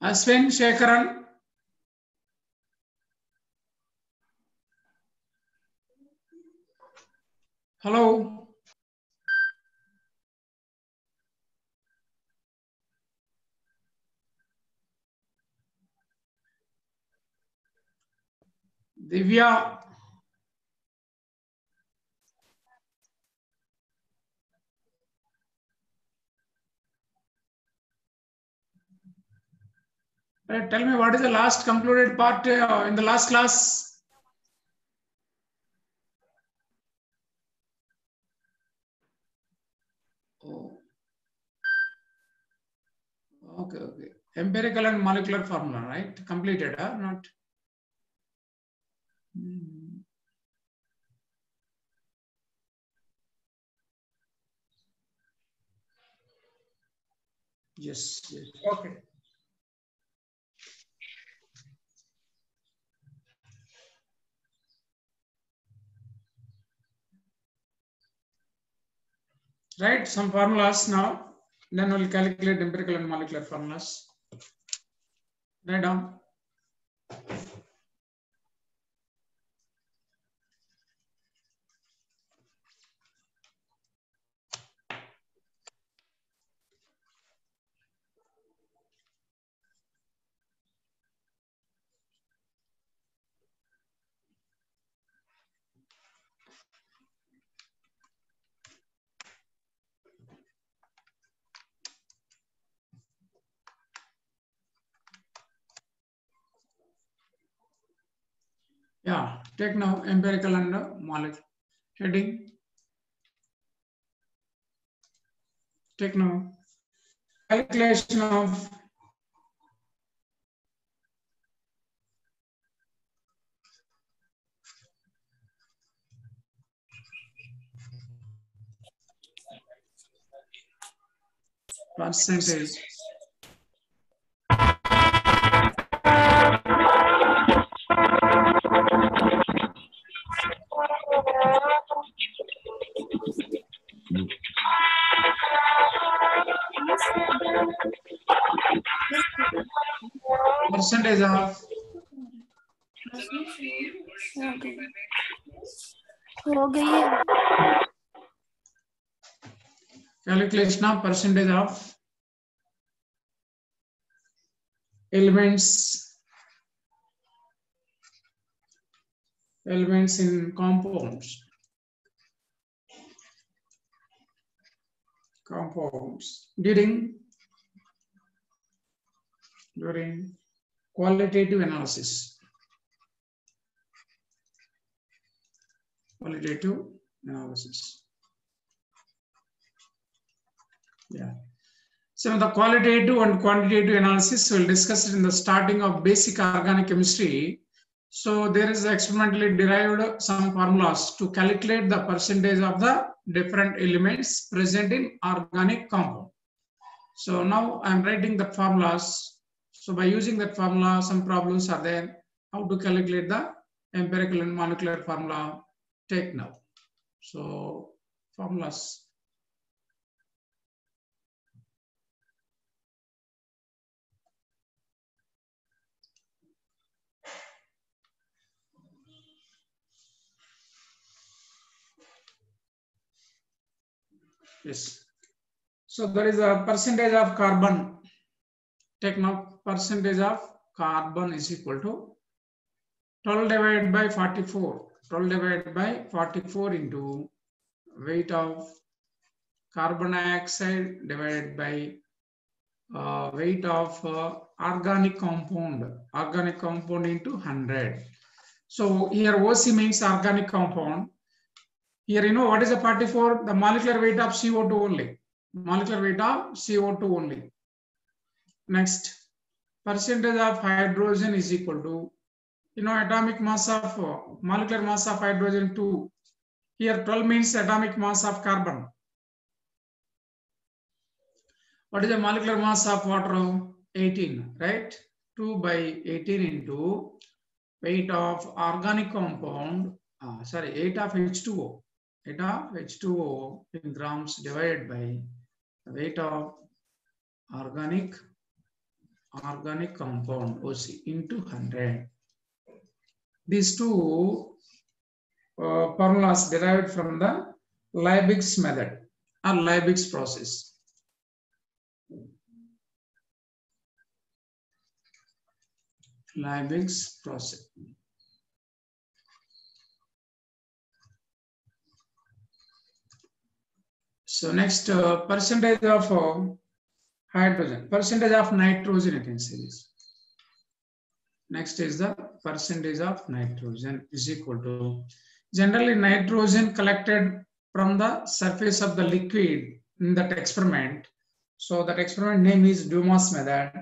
Ashwin, Shekaran. Hello. Divya. Tell me what is the last concluded part in the last class? Oh. Okay, okay. Empirical and molecular formula, right? Completed, huh? Not. Yes, yes. Okay. Right, some formulas now. Then we'll calculate empirical and molecular formulas. Write down. Yeah, take now empirical and molecular. Heading. Take now calculation of percentage percentage of calculation of percentage of elements in compounds during qualitative analysis. Yeah. So the qualitative and quantitative analysis we'll discuss it in the starting of basic organic chemistry. So there is experimentally derived some formulas to calculate the percentage of the different elements present in organic compound. So now I'm writing the formulas. So by using that formula, some problems are there. How to calculate the empirical and molecular formula? Take now. So formulas. Yes. So there is a percentage of carbon. Take now percentage of carbon is equal to 12 divided by 44. 12 divided by 44 into weight of carbon dioxide divided by weight of organic compound into 100. So here OC means organic compound. Here you know what is the 44? The molecular weight of CO2 only. Molecular weight of CO2 only. Next, percentage of hydrogen is equal to, you know, atomic mass of molecular mass of hydrogen 2. Here 12 means atomic mass of carbon. What is the molecular mass of water? 18, right? 2 by 18 into weight of organic compound, 8 of H2O. 8 of H2O in grams divided by the weight of organic organic compound OC into 100. These two formulas derived from the Liebig's method or Liebig's process. Liebig's process. So next, percentage of hydrogen, percentage of nitrogen, you can say this. Next is the percentage of nitrogen is equal to, generally nitrogen collected from the surface of the liquid in that experiment. So that experiment name is Dumas method.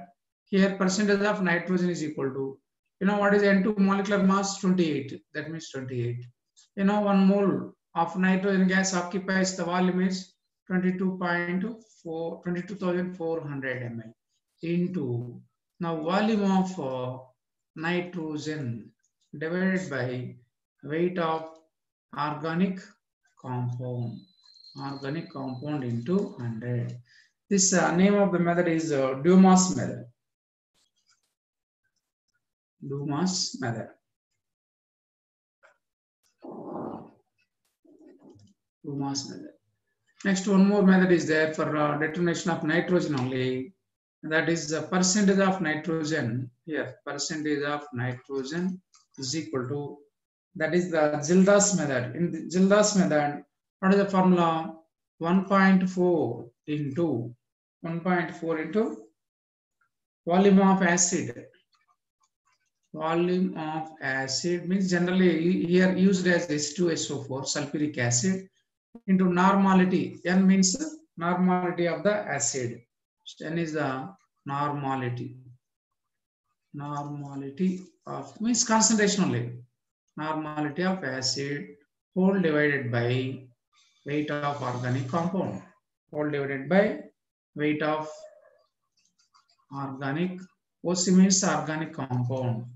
Here percentage of nitrogen is equal to, you know what is N2 molecular mass? 28. That means 28. You know 1 mole of nitrogen gas occupies the volume is 22,400 ml into, now volume of nitrogen divided by weight of organic compound into 100. This name of the method is Dumas method. Dumas method. Dumas method. Next, one more method is there for determination of nitrogen only. That is the percentage of nitrogen. Here, percentage of nitrogen is equal to, that is the Gildas method. In the Gildas method, what is the formula? 1.4 into volume of acid. Volume of acid means generally here used as H2SO4, sulfuric acid, into normality. N means normality of the acid. N is the normality. Normality of means concentration only. Normality of acid whole divided by weight of organic compound. Whole divided by weight of organic. OC means organic compound.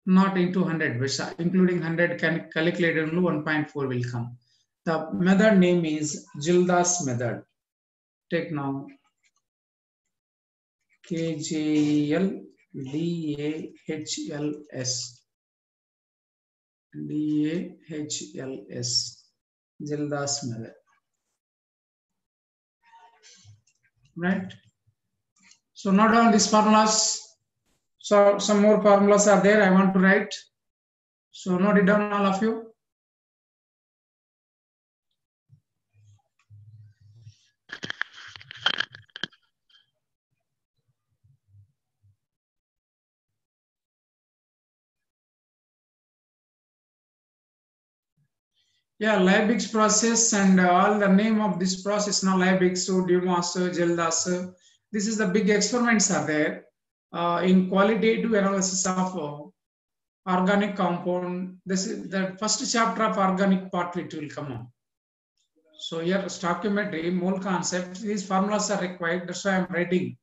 Not into 100, which including 100 can calculate only 1.4 will come. The method name is Gildas method. Take now KJLDAHLS. DAHLS. Gildas method. Right? So note down these formulas. So some more formulas are there I want to write. So note it down all of you. Yeah, Liebig's process and all the name of this process now Liebig, so Dumas, Gildas. This is the big experiments are there in qualitative analysis of organic compound. This is the first chapter of organic part which will come on. So here stoichiometry, mole concept, these formulas are required. That's why I'm writing.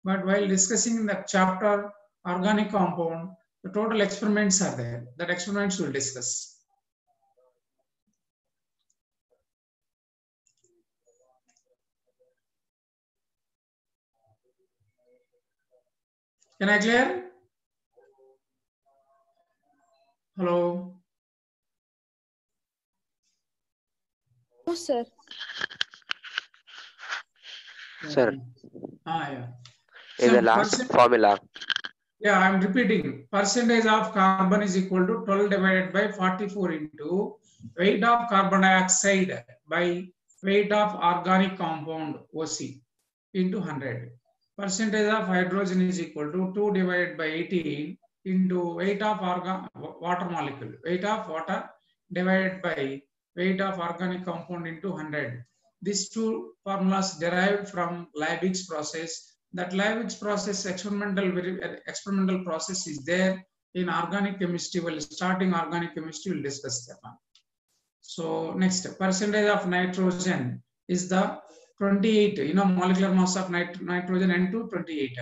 But while discussing in the chapter organic compound, the total experiments are there. That experiments we'll discuss. Can I clear? Hello. No, sir. Sir. Yeah. In the last formula. Yeah, I'm repeating. Percentage of carbon is equal to 12 divided by 44 into weight of carbon dioxide by weight of organic compound OC into 100. Percentage of hydrogen is equal to 2 divided by 18 into weight of water molecule. Weight of water divided by weight of organic compound into 100. These two formulas derived from Liebig's process. That Liebig's process, experimental process is there in organic chemistry. Well, starting organic chemistry, we'll discuss that one. So next, percentage of nitrogen is the 28, molecular mass of nitrogen N2, 28,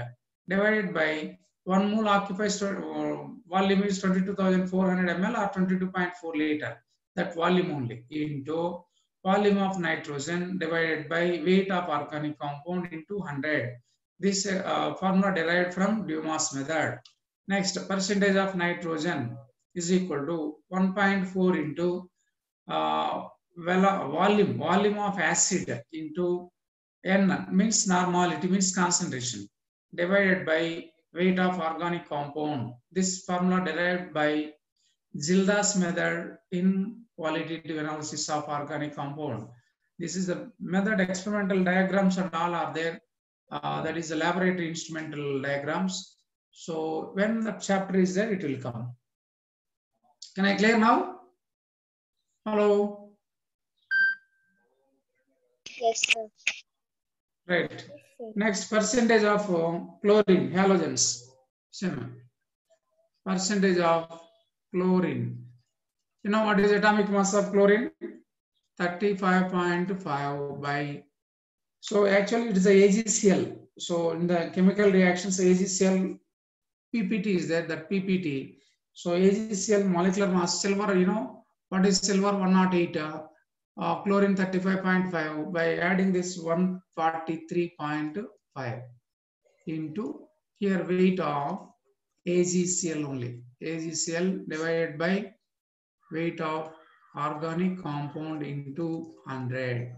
divided by 1 mole occupies volume is 22,400 ml or 22.4 liter. That volume only into volume of nitrogen divided by weight of organic compound into 100. This formula derived from Dumas method. Next, percentage of nitrogen is equal to 1.4 into volume of acid into N means normality, means concentration, divided by weight of organic compound. This formula derived by Zilda's method in qualitative analysis of organic compound. This is the method. Experimental diagrams and all are there. That is the laboratory instrumental diagrams. So when the chapter is there, it will come. Can I clear now? Hello? Yes, sir. Right. Yes, sir. Next, percentage of chlorine, halogens. Same. Percentage of chlorine. You know what is atomic mass of chlorine? 35.5 by. So actually it is a AgCl. So in the chemical reactions, AgCl PPT is there, that PPT. So AgCl molecular mass, silver, you know, what is silver? 108, chlorine 35.5. By adding this 143.5 into here weight of AgCl only. AgCl divided by weight of organic compound into 100.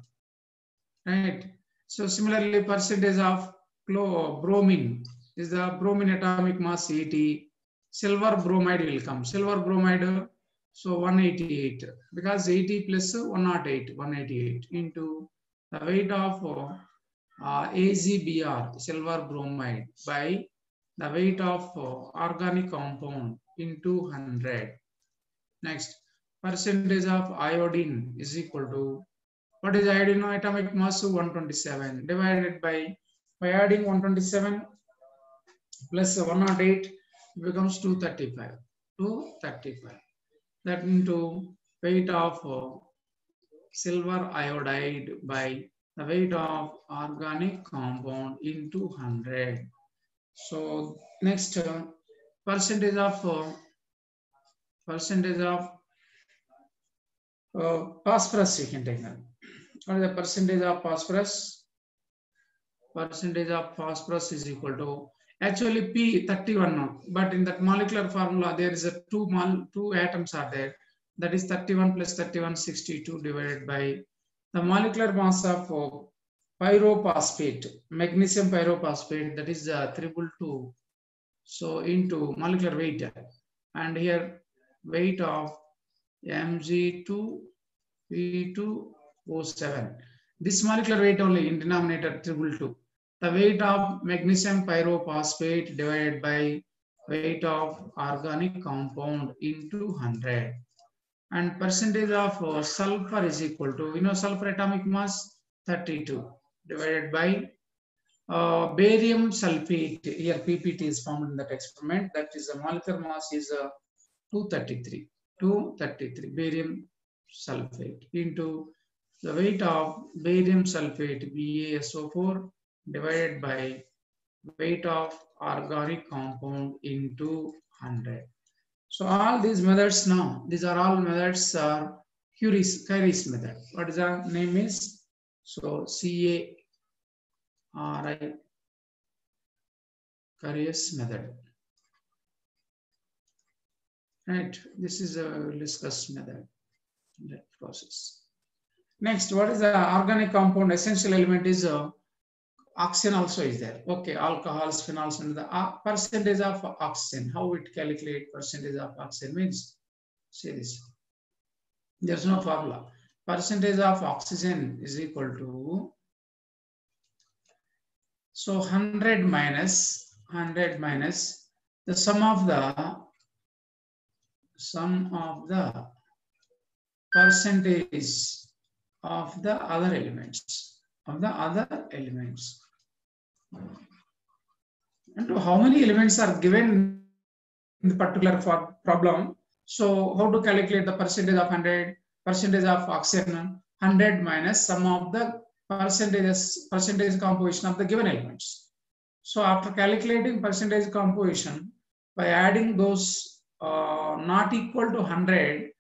Right. So similarly, percentage of bromine is the bromine atomic mass 80. Silver bromide will come. Silver bromide, so 188, because 80 plus 108, 188 into the weight of AgBr, silver bromide, by the weight of organic compound into 100. Next, percentage of iodine is equal to, what is iodine? Atomic mass 127, divided by adding 127 plus 108, it becomes 235. 235. That into weight of silver iodide by the weight of organic compound into 100. So next, percentage of phosphorus you can take that. What is the percentage of phosphorus? Percentage of phosphorus is equal to, actually P31, but in that molecular formula there is a two atoms are there. That is 31 plus 31, 62 divided by the molecular mass of pyrophosphate, magnesium pyrophosphate, that is 222. So into molecular weight, and here weight of Mg2P2O7. This molecular weight only in denominator 222. The weight of magnesium pyrophosphate divided by weight of organic compound into 100. And percentage of sulfur is equal to, you know, sulfur atomic mass 32 divided by barium sulfate. Here PPT is found in that experiment. That is the molecular mass is 233. 233 barium sulfate into the weight of barium sulfate BaSO4 divided by weight of organic compound into 100. So all these methods now, these are all methods are Curie's method. What is the name is? So CARI, Curie's method. Right, this is a discussed method, that process. Next, what is the organic compound? Essential element is oxygen also is there. Okay, alcohols, phenols, and the percentage of oxygen. How it calculate percentage of oxygen means, see this. There's no formula. Percentage of oxygen is equal to, so 100 minus the sum of the percentage of the other elements, And how many elements are given in the particular problem? So how to calculate the percentage of 100, percentage of oxygen? 100 minus sum of the percentage composition of the given elements. So after calculating percentage composition, by adding those not equal to 100,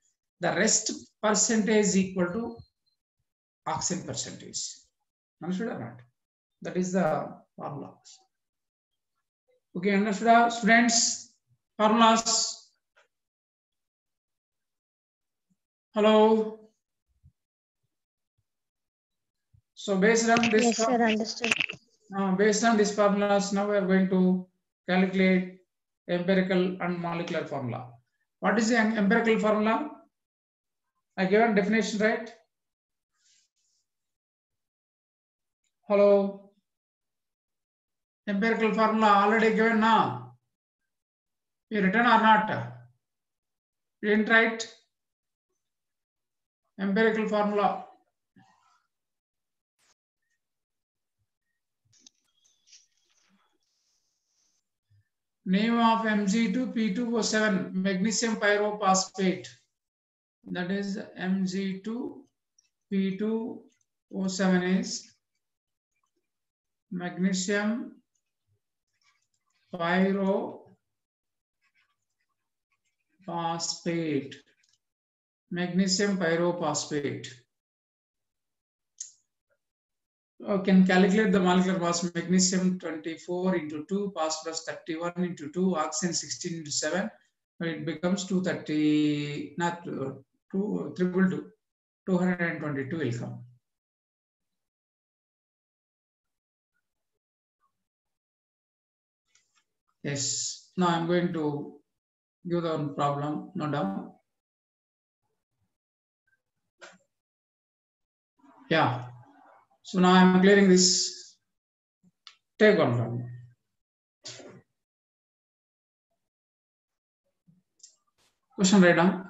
the rest percentage is equal to oxygen percentage. Understood or not? That is the formula. Okay, understood, students? Formulas. Hello. So based on this, Yes, sir, understood. Based on these formulas, now we are going to calculate empirical and molecular formula. What is the empirical formula? I given definition, right? Hello. Empirical formula already given now. You written or not? You didn't write? Empirical formula. Name of Mg2P2O7 magnesium pyrophosphate. That is Mg2P2O7 is magnesium pyrophosphate. Magnesium pyrophosphate. Can calculate the molecular mass. Magnesium 24 into 2, phosphorus 31 into 2, oxygen 16 into 7. It becomes 230, not 222. 222 will come. Yes. Now I'm going to give the problem. No doubt. Yeah. So now I'm clearing this. Take one problem. Question write down.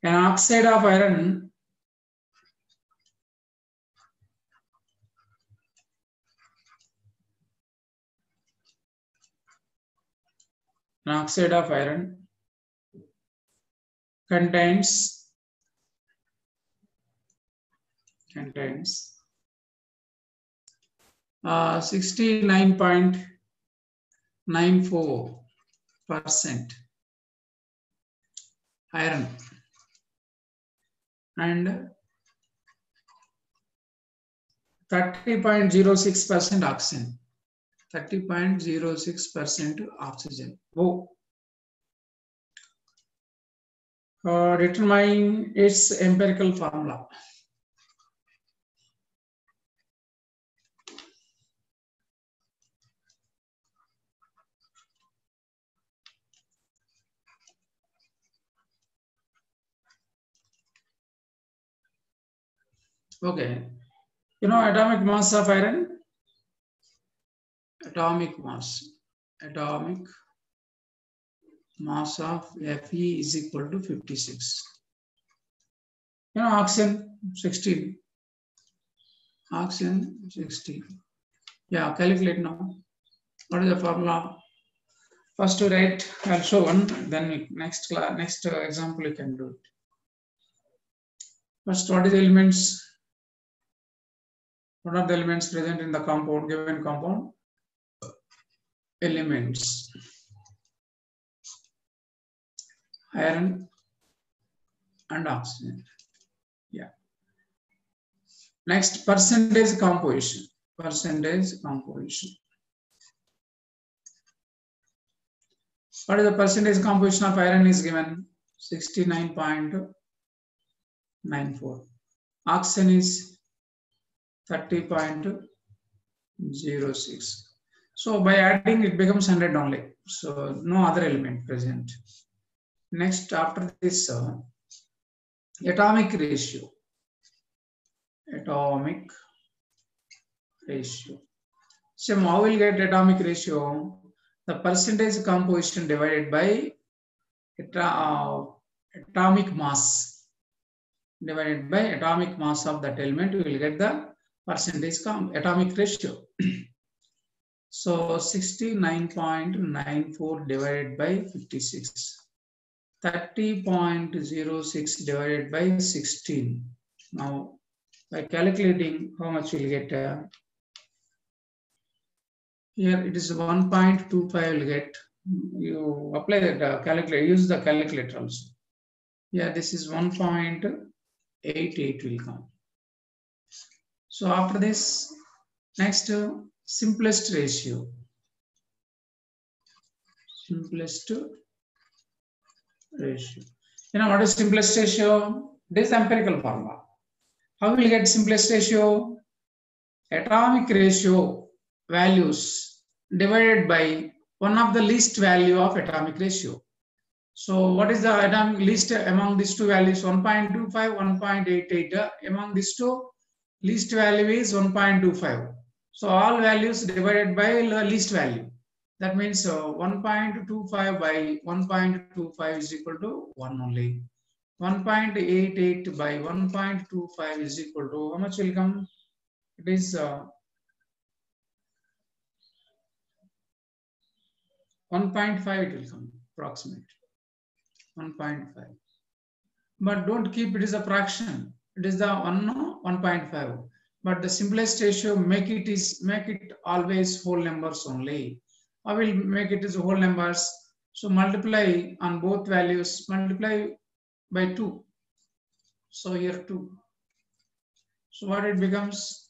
An oxide of iron contains 69.94% iron and 30.06% oxygen. 30.06% oxygen. Oh. Determine its empirical formula. Okay. You know atomic mass of iron? Atomic mass of Fe is equal to 56. You know oxygen 16. Oxygen 16. Yeah, calculate now. What is the formula? First to write, I'll show one, then next example you can do it. First, what is the elements? What are the elements present in the compound, given compound? Elements. Iron and oxygen. Yeah. Next, percentage composition. Percentage composition. What is the percentage composition of iron is given? 69.94. Oxygen is 30.06. So by adding it becomes 100 only. So no other element present. Next, after this, atomic ratio. Atomic ratio. So how will get atomic ratio? The percentage composition divided by atomic mass. Divided by atomic mass of that element, we will get the percentage atomic ratio. So 69.94 divided by 56. 30.06 divided by 16. Now, by calculating how much we'll get, here it is 1.25 will get. You apply that calculator, use the calculator also. Yeah, this is 1.88 will come. So after this, Next, simplest ratio. Simplest ratio. You know what is simplest ratio? This is empirical formula. How will you get simplest ratio? Atomic ratio values divided by one of the least value of atomic ratio. So what is the atomic least among these two values? 1.25, 1.88. Among these two, least value is 1.25. So all values divided by the least value. That means 1.25 by 1.25 is equal to 1 only. 1.88 by 1.25 is equal to, how much will come? It is 1.5 it will come, approximate 1.5. But don't keep it as a fraction. It is the 1.5. But the simplest ratio, make it always whole numbers only. I will make it as whole numbers. So multiply on both values, multiply by 2. So here 2. So what it becomes?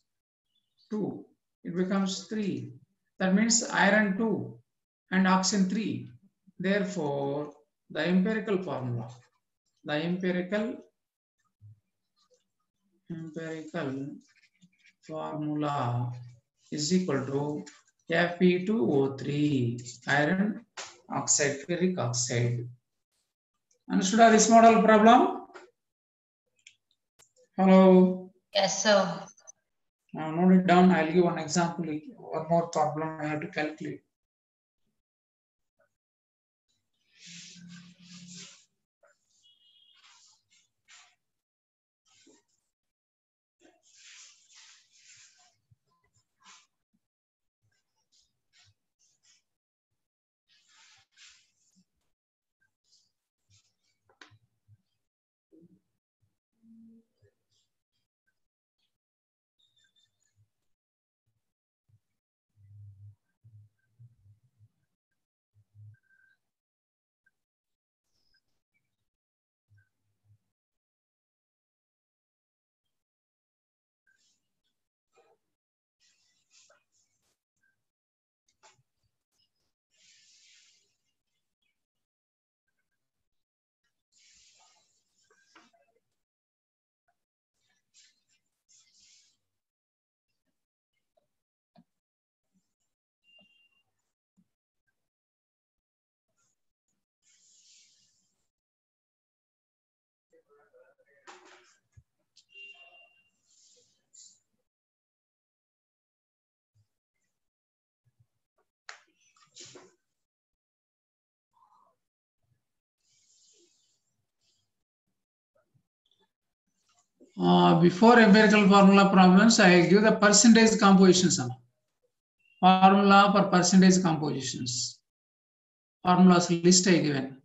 2. It becomes 3. That means iron 2 and oxygen 3. Therefore, the empirical formula is equal to Fe2O3, iron oxide, ferric oxide. Understood this model problem? Hello? Yes, sir. Now note it down. I'll give one example. One more problem I have to calculate. Before empirical formula problems, I give the percentage compositions. Formula for percentage compositions. Formulas list I given.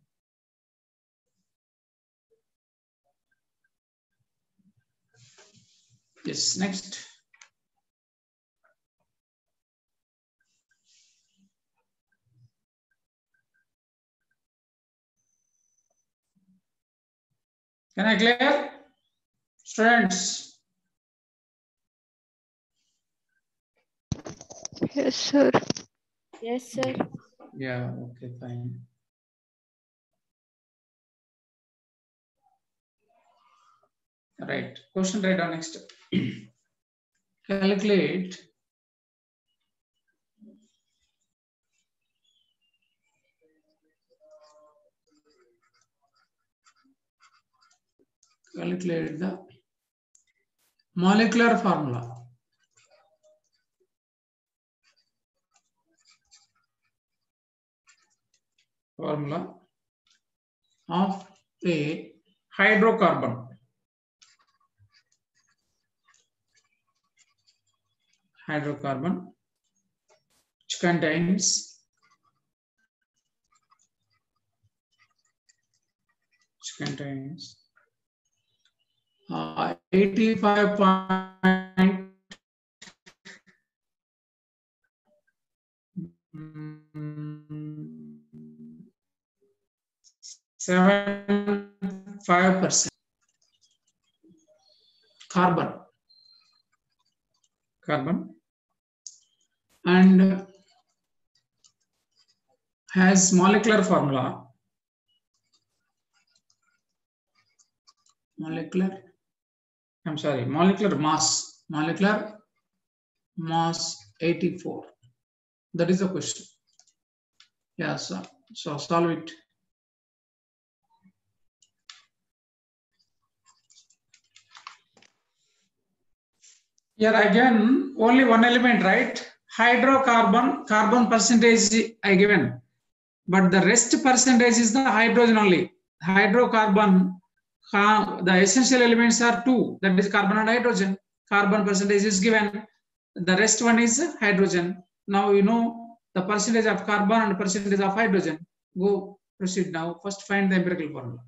Yes, next. Can I clear? Students? Yes, sir. Yes, sir. Yeah, okay, fine. Right, question right on next. Calculate the molecular formula. Formula of a hydrocarbon. Hydrocarbon which contains 85.75% carbon and has molecular formula. Molecular mass. Molecular mass 84. That is the question. Yeah, so solve it. Here again, only one element, right? Hydrocarbon, carbon percentage I given, but the rest percentage is the hydrogen only. Hydrocarbon, the essential elements are two, that is carbon and hydrogen. Carbon percentage is given. The rest one is hydrogen. Now you know the percentage of carbon and percentage of hydrogen. Go proceed now. First find the empirical formula.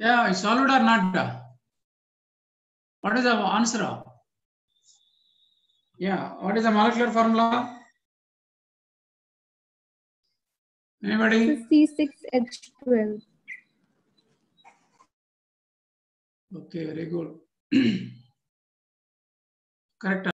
Yeah, solved or not? What is the answer? Yeah, what is the molecular formula? Anybody? C6H12. Okay, very good. Correct.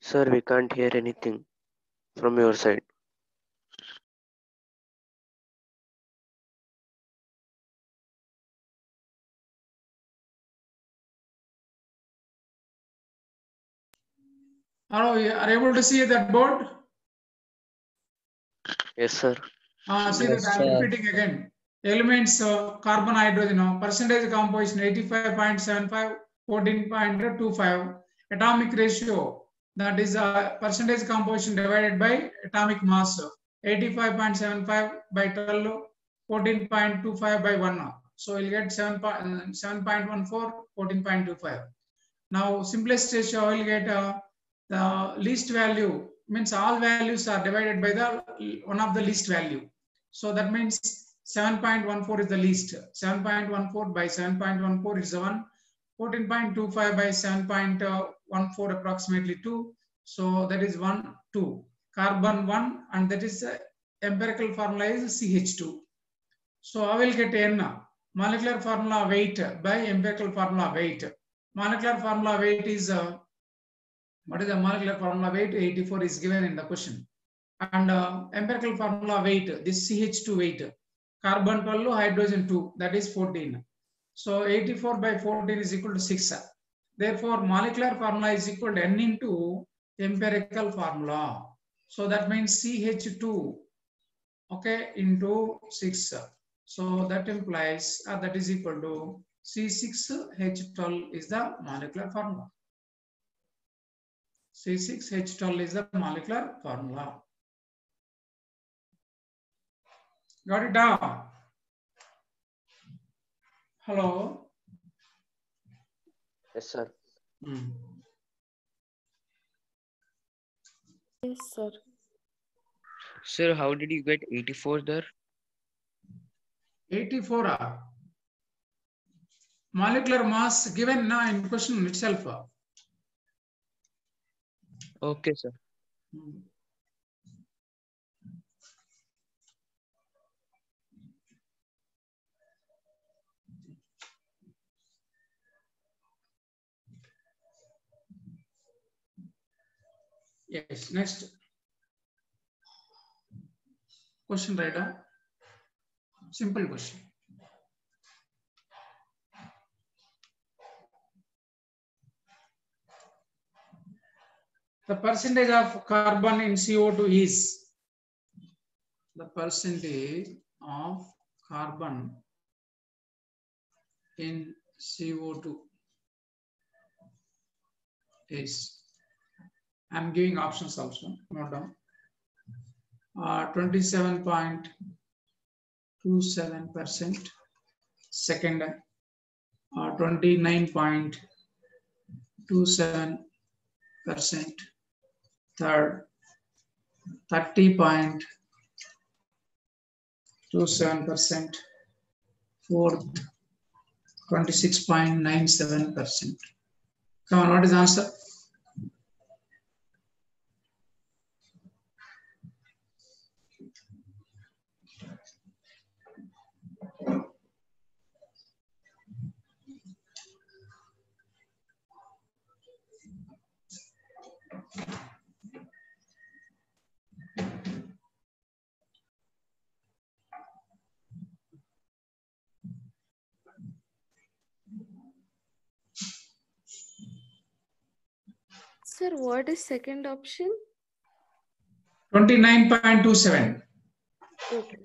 Sir, we can't hear anything from your side. Are you able to see that board? Yes, sir. See that I'm repeating again. Elements carbon, hydrogen, percentage composition 85.75, 14.25. Atomic ratio, that is percentage composition divided by atomic mass, 85.75 by 12, 14.25 by 1. So you'll get 7.14, 14.25. Now simplest ratio will get the least value, means all values are divided by the one of the least value. So that means 7.14 is the least. 7.14 by 7.14 is the 1. 14.25 by 7.14 approximately 2. So that is 1, 2. Carbon 1, and that is empirical formula is CH2. So I will get N. Molecular formula weight by empirical formula weight. Molecular formula weight is, what is the molecular formula weight? 84 is given in the question. And empirical formula weight, this CH2 weight, carbon 12, hydrogen 2, that is 14. So 84 by 14 is equal to 6. Therefore, molecular formula is equal to N into empirical formula. So that means CH2, okay, into 6. So that implies that is equal to C6H12 is the molecular formula. C6H12 is the molecular formula. Got it down? Hello? Yes, sir. Yes, sir. Sir, how did you get 84 there? 84. Molecular mass given now in question itself. Okay, sir. Yes, next question, writer. Simple question. The percentage of carbon in CO2 is, the percentage of carbon in CO2 is, I'm giving options also, note down. 27.27%, second 29.27%, third 30.27%, fourth 26.97%. Come on, what is the answer? Sir, what is second option? 29.27. Okay.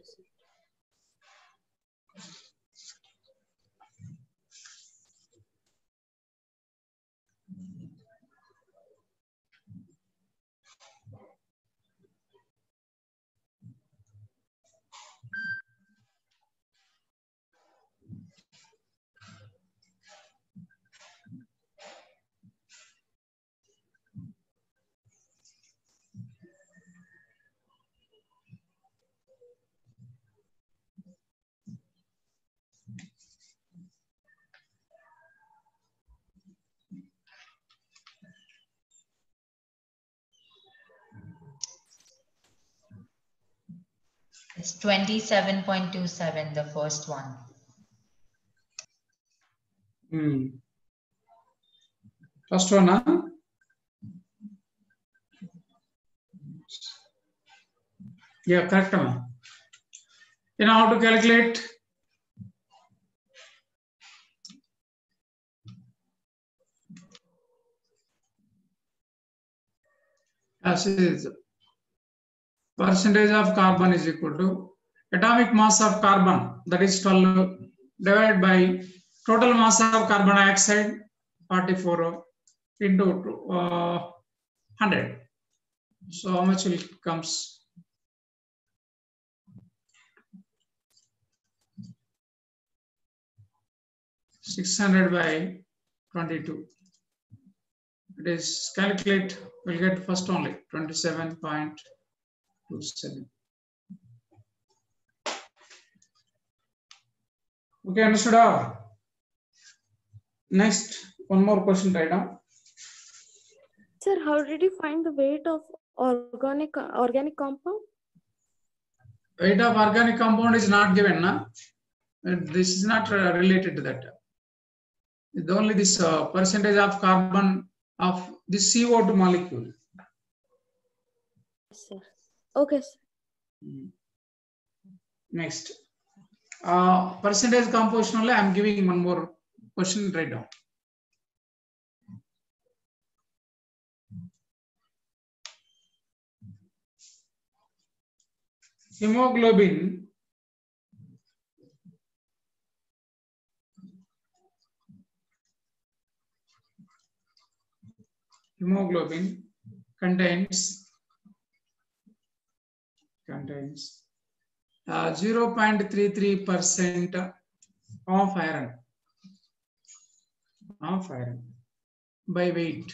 It's 27.27, the first one. First one, huh? Yeah, correct. You know how to calculate? As is percentage of carbon is equal to atomic mass of carbon, that is 12, divided by total mass of carbon dioxide 44 into 100. So how much will it comes? (600 by 22). It is calculate. We'll get first only 27.27. Okay, understood? Next, one more question right now. Sir, how did you find the weight of organic compound? Weight of organic compound is not given, na? This is not related to that. It's only this percentage of carbon of this CO2 molecule. Yes, sir. Okay, sir. Next, percentage composition only. I am giving one more question right now. Hemoglobin contains 0.33% of iron by weight.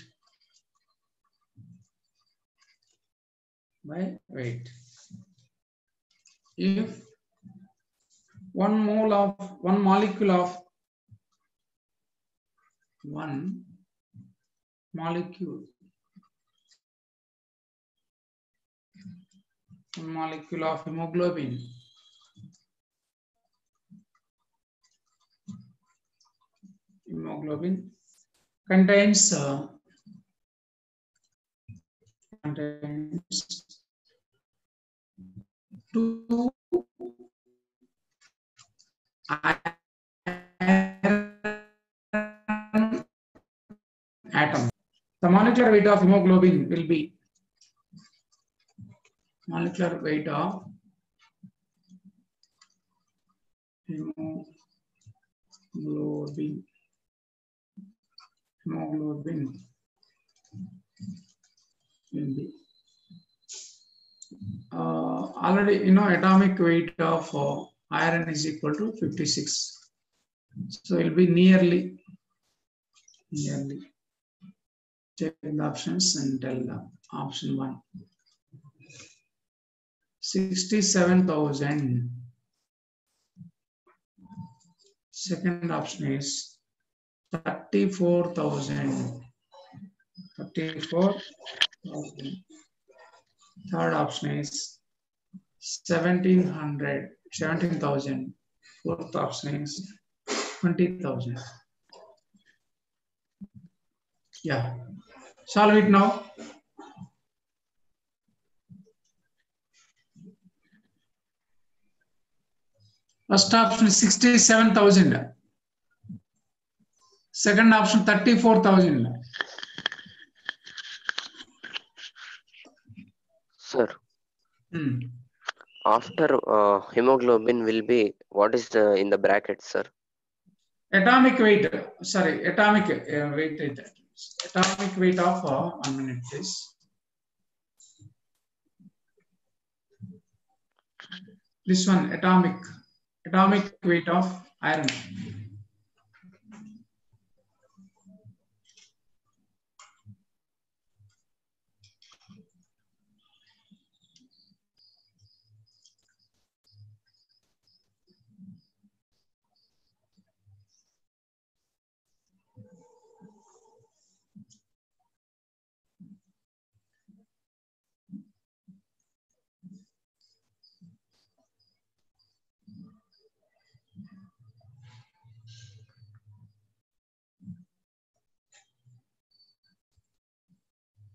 If one molecule of hemoglobin contains 2 atoms. The molecular weight of hemoglobin will be molecular weight of hemoglobin will be already atomic weight of iron is equal to 56. So it will be nearly. Check the options and tell them. Option 1. 67,000. Second option is 34,000. 34,000. Third option is 17,000. Fourth option is 20,000. Yeah. Solve it now. First option is 67,000. Second option 34,000. Sir, after hemoglobin will be, what is the in the bracket, sir? Atomic weight. Sorry, atomic weight. Atomic weight of 1 minute, please. This one, atomic weight of iron.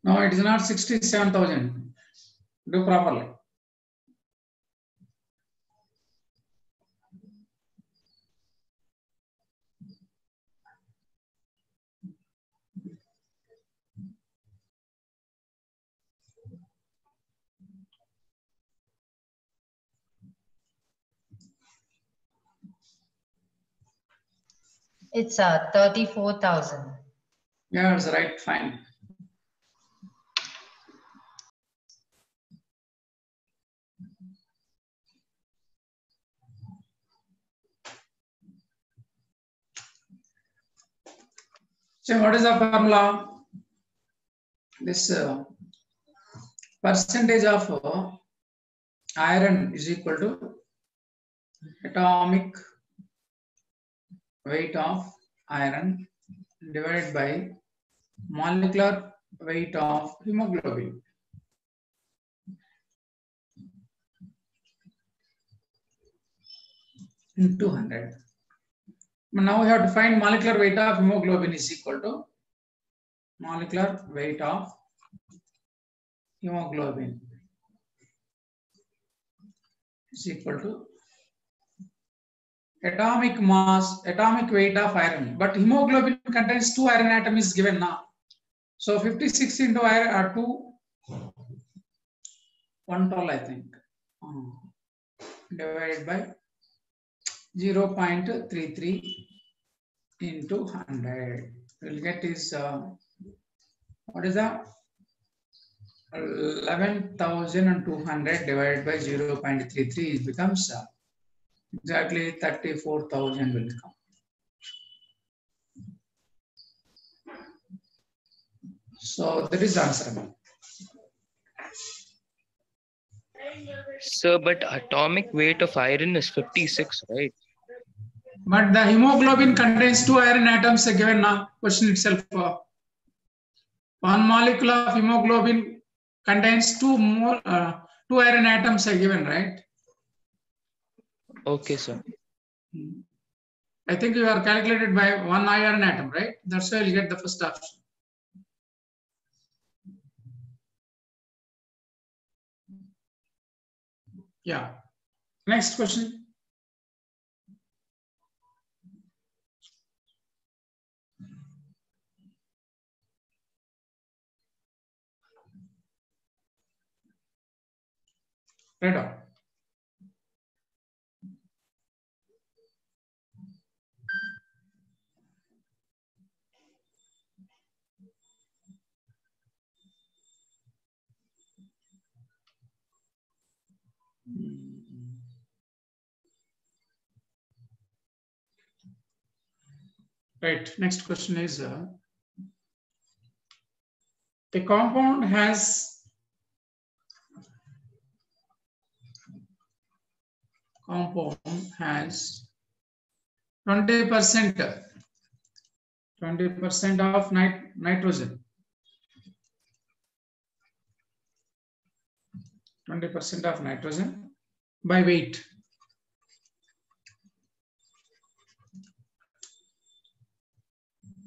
No, it is not 67,000. Do properly. It's 34,000. Yeah, that's right. Fine. So what is the formula? This percentage of iron is equal to atomic weight of iron divided by molecular weight of hemoglobin. Into 100. Now we have to find molecular weight of hemoglobin is equal to molecular weight of hemoglobin is equal to atomic mass, atomic weight of iron. But hemoglobin contains 2 iron atoms is given now. So 56 into iron 2, 112 I think, divided by 0.33 into 100. We'll get is, what is that? 11,200 divided by 0.33 it becomes exactly 34,000 will come. So that is the answer. Sir, but atomic weight of iron is 56, right? But the hemoglobin contains 2 iron atoms given now. Question itself. One molecule of hemoglobin contains 2 iron atoms are given, right? Okay, sir. I think you are calculated by 1 iron atom, right? That's why you get the first option. Yeah. Next question. Right on. Right. Next question is a compound has 20% of nitrogen. 20% of nitrogen by weight.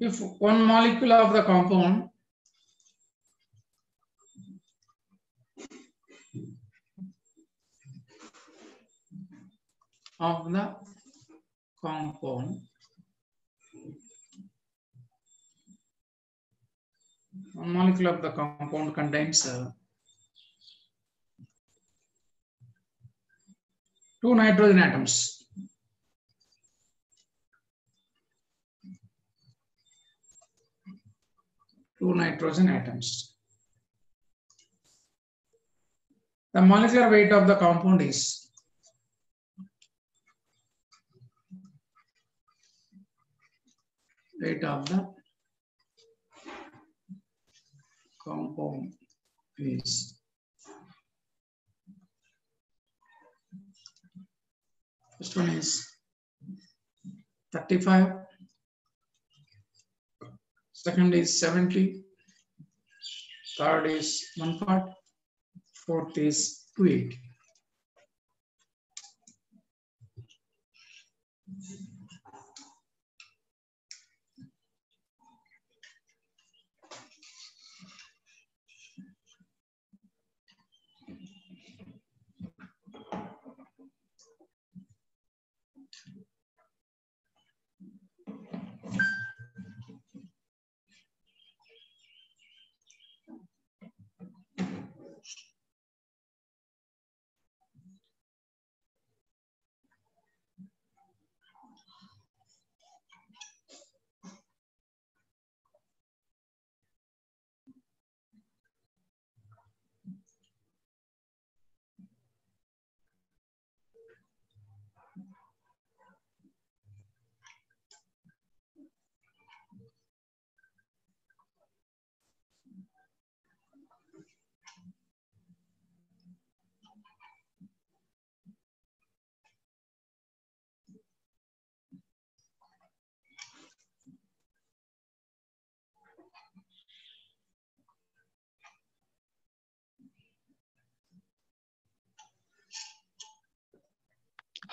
If one molecule of the compound one molecule of the compound contains 2 nitrogen atoms. Two nitrogen atoms. The molecular weight of the compound is weight of the compound is first one is 35, second is 70, third is 1 part, fourth is 280.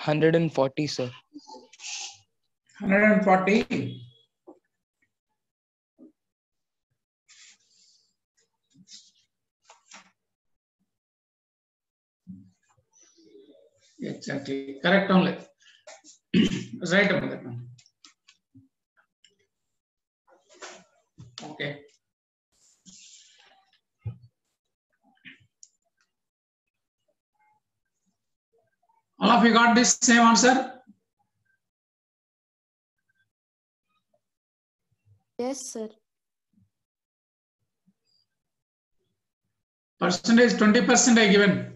140, sir. 140. Exactly. Correct only. Right about that one. Okay. All of you got this same answer? Yes, sir. Percentage 20% I given.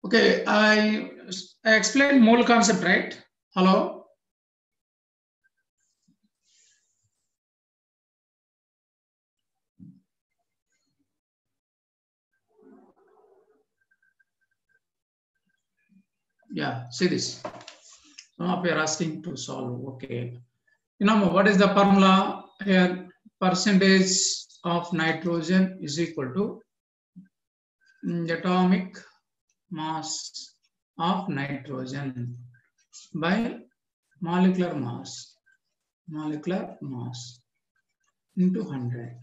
Okay, I explained mole concept, right? Hello? Yeah, see this. Some of you are asking to solve. Okay. You know what is the formula here? Percentage of nitrogen is equal to atomic mass of nitrogen by molecular mass into 100.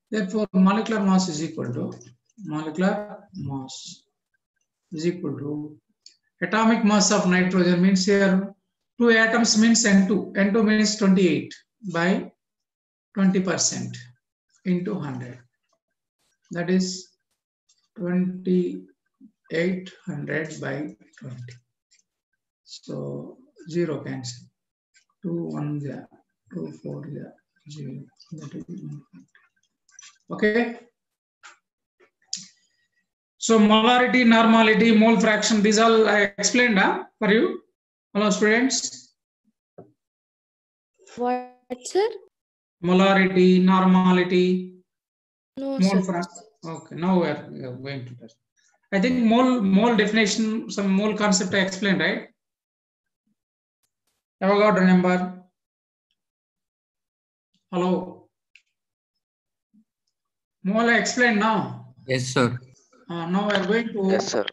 Therefore, molecular mass is equal to atomic mass of nitrogen means here 2 atoms means N2. N2 means 28 by 20% into 100. That is 2800 by 20. So 0 cancel. 2 1 there, 2 4 there, 0. That is 1. Okay. So molarity, normality, mole fraction, these all I explained for you. Hello students. What, sir? Molarity, normality, No, mole sir. fraction. Okay, now we are going to that. I think mole definition, some mole concept I explained, right? Have I got remember? Hello. Mole I explained now. Yes, sir. Now we are going to Yes, sir.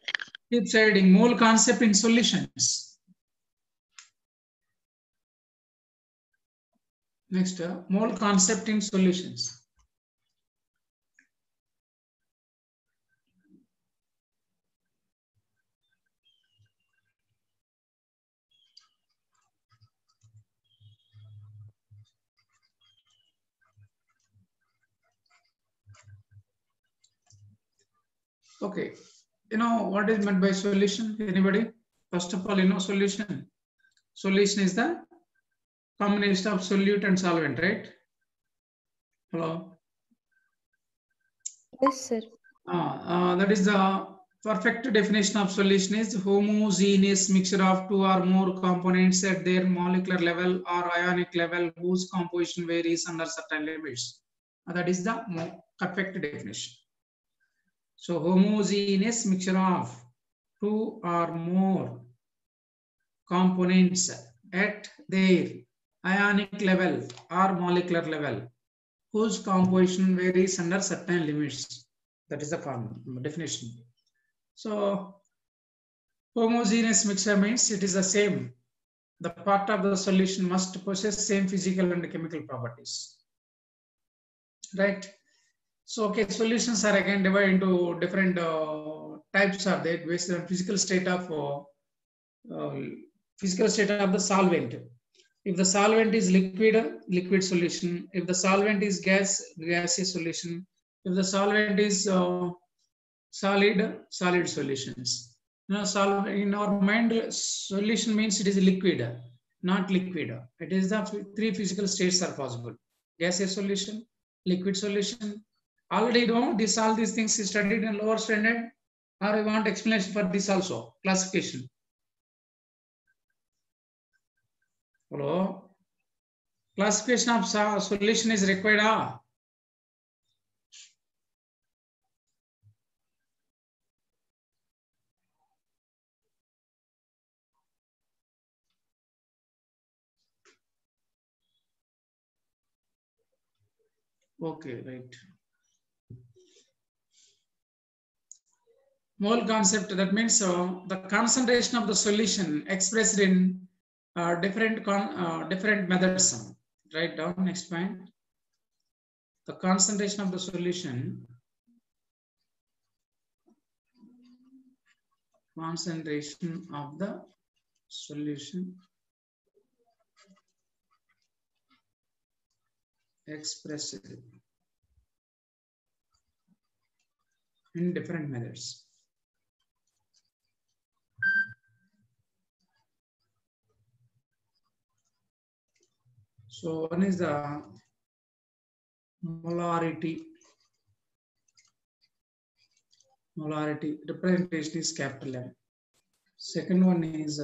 keep studying mole concept in solutions. Next, mole concept in solutions. Okay, you know what is meant by solution? Anybody? First of all, you know solution. Solution is the combination of solute and solvent, right? Hello. Yes, sir. That is the perfect definition of solution is homogeneous mixture of 2 or more components at their molecular level or ionic level whose composition varies under certain limits. That is the perfect definition. So homogeneous mixture of 2 or more components at their ionic level or molecular level whose composition varies under certain limits. That is the definition. So homogeneous mixture means it is the same. The part of the solution must possess same physical and chemical properties. Right? So okay, solutions are again divided into different types are there based on physical state of the solvent. If the solvent is liquid, liquid solution. If the solvent is gas, gaseous solution. If the solvent is solid, solid solutions. Now, in our mind, solution means it is liquid, not liquid. It is the 3 physical states are possible: gaseous solution, liquid solution. Already, you know, all these things is studied in lower standard. Or I want explanation for this also, classification. Hello? Classification of solution is required. Okay, right. Mole concept, that means the concentration of the solution expressed in different methods. Write down next point. The concentration of the solution, expressed in different methods. So one is the molarity. Molarity representation is capital M. Second one is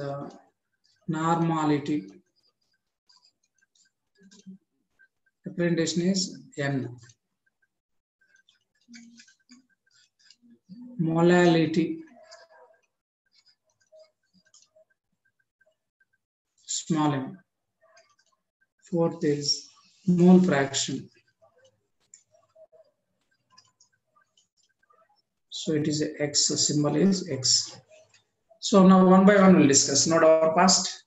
normality. Representation is N. Molality, small m. Fourth is mole fraction. So it is a X, symbol is X. So now one by one we'll discuss. Note our past.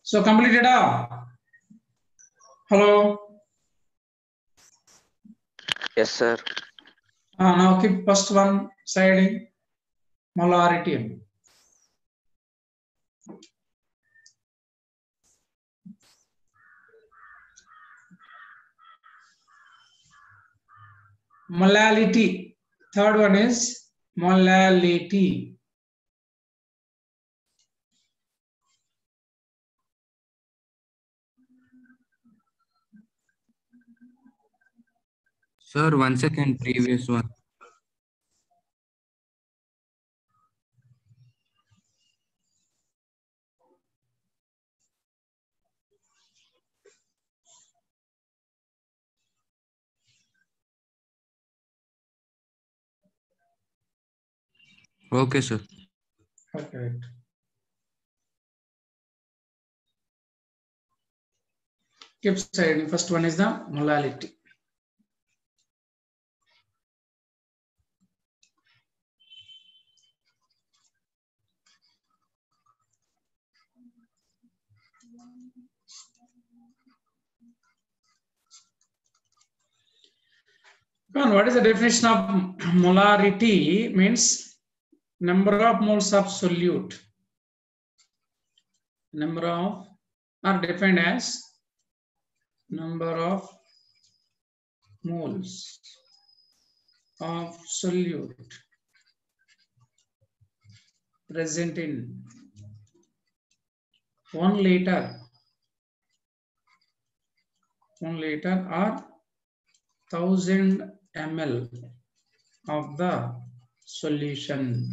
So completed. Hello. Yes, sir. Now keep first one side, molarity. Molality. Third one is molality. Sir, 1 second, previous one. Okay, sir. Okay. Keep side. First one is the molality. What is the definition of molarity? Means number of moles of solute. Number of are defined as number of moles of solute present in 1 liter. 1 liter or 1000 ml of the solution.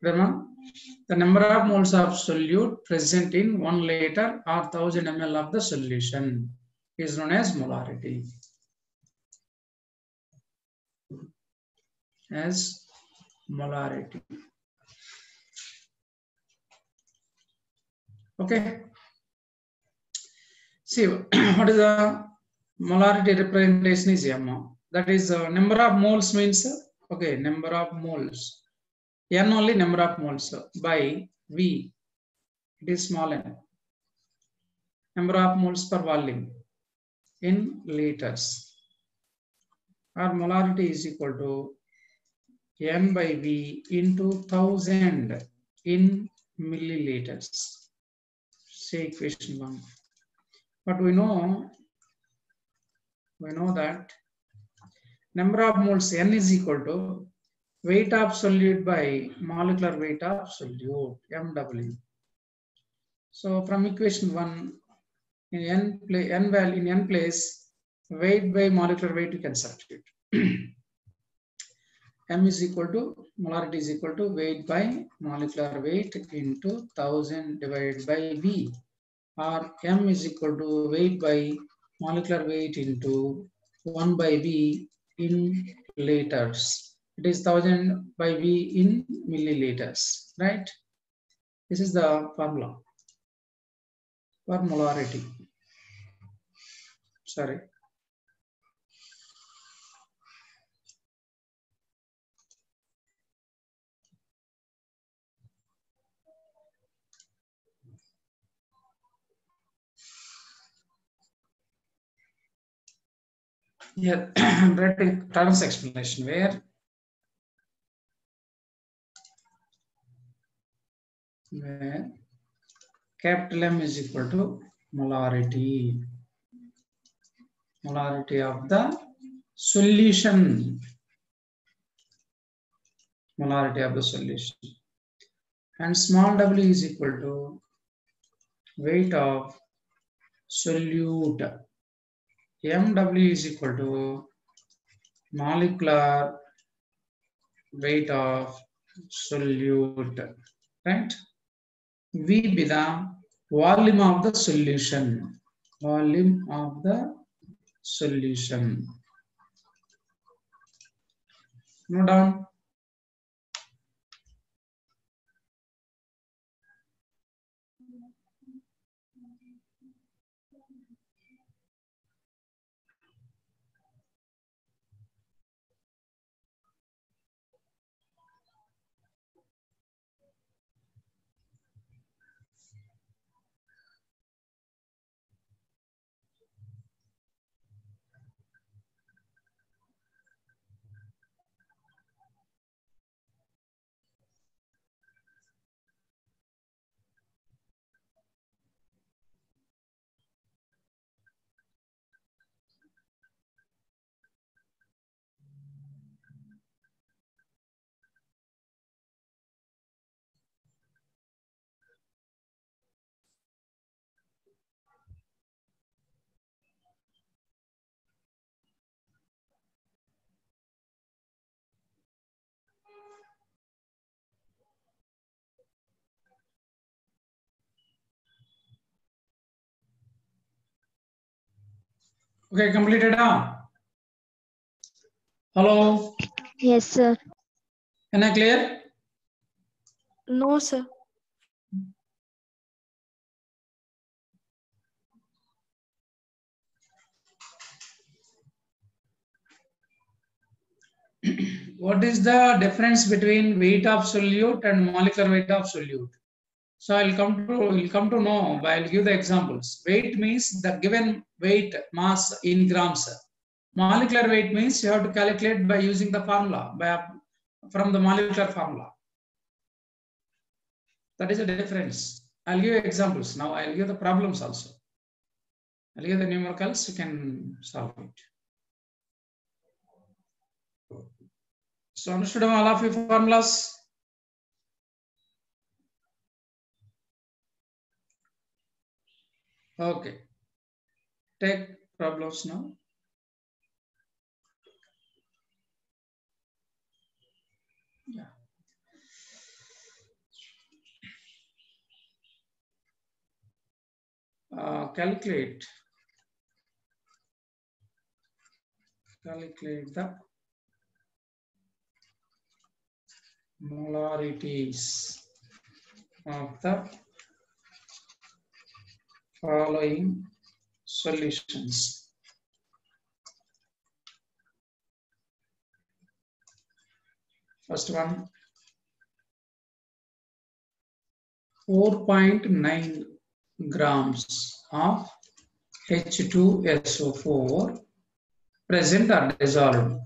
Remember, the number of moles of solute present in 1 liter or 1000 ml of the solution is known as molarity. As molarity. Okay. See, what is the molarity representation is M. That is number of moles means, okay, number of moles. N only number of moles by V. It is small n. Number of moles per volume in liters. Our molarity is equal to N by V into 1000 in milliliters. Say equation 1. But we know that number of moles N is equal to weight of solute by molecular weight of solute, MW. So from equation 1, in n place, weight by molecular weight you can substitute. M is equal to, molarity is equal to weight by molecular weight into 1000 divided by V, or M is equal to weight by molecular weight into 1 by V in liters. It is 1000 by V in milliliters, right? This is the formula for molarity. Sorry. Yeah, I'm writing Turner's explanation where capital M is equal to molarity of the solution, and small w is equal to weight of solute. MW is equal to molecular weight of solute, right? V be the volume of the solution. Volume of the solution. Note down. Okay, completed. Hello. Yes, sir. Am I clear? No, sir. What is the difference between weight of solute and molecular weight of solute? So I'll come to know. I'll give the examples. Weight means the given weight mass in grams. Molecular weight means you have to calculate by using the formula from the molecular formula. That is the difference. I'll give you examples. Now I'll give the problems also. I'll give the numericals. You can solve it. So understood all of your formulas? Okay. Take problems now. Yeah. Calculate the molarities of the following solutions. First one, 4.9 grams of H2SO4 present or dissolved.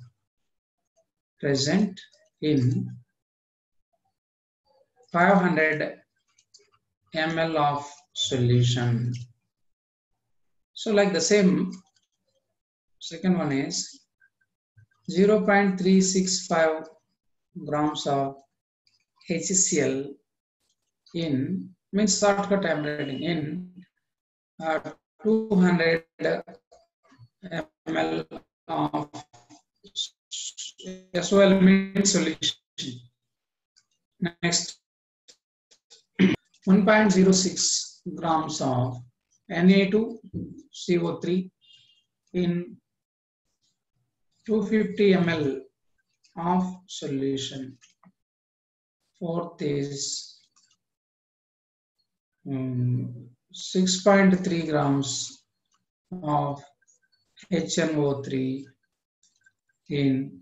Present in 500 ml of solution. So like the same, second one is 0.365 grams of HCl in, means shortcut I am writing, in 200 ml of SOL means solution. Next, 1.06 grams of Na2CO3 in 250 ml of solution. Fourth is 6.3 grams of HNO3 in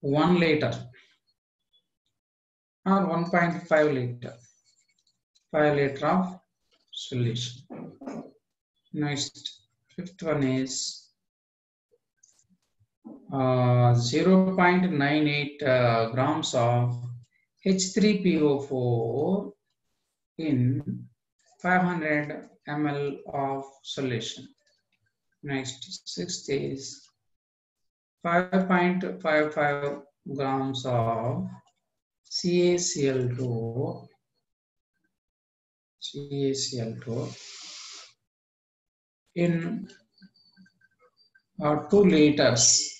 1 liter or 1.5 liter, 5 liter of solution. Next, fifth one is 0.98 grams of H3PO4 in 500 ml of solution. Next, sixth is 5.55 grams of CaCl2 in 2 liters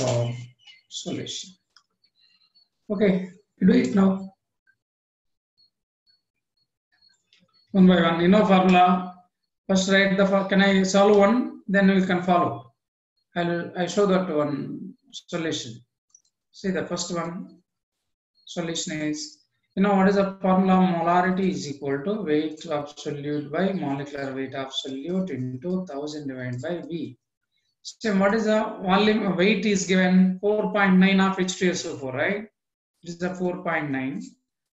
of solution. Okay, do it now. One by one. You know formula. First write the, can I solve one? Then we can follow. I show that one solution. See the first one. Solution is, you know what is the formula? Molarity is equal to weight of solute by molecular weight of solute into 1000 divided by V. So what is the volume? Weight is given 4.9 of H2SO4, right? This is the 4.9.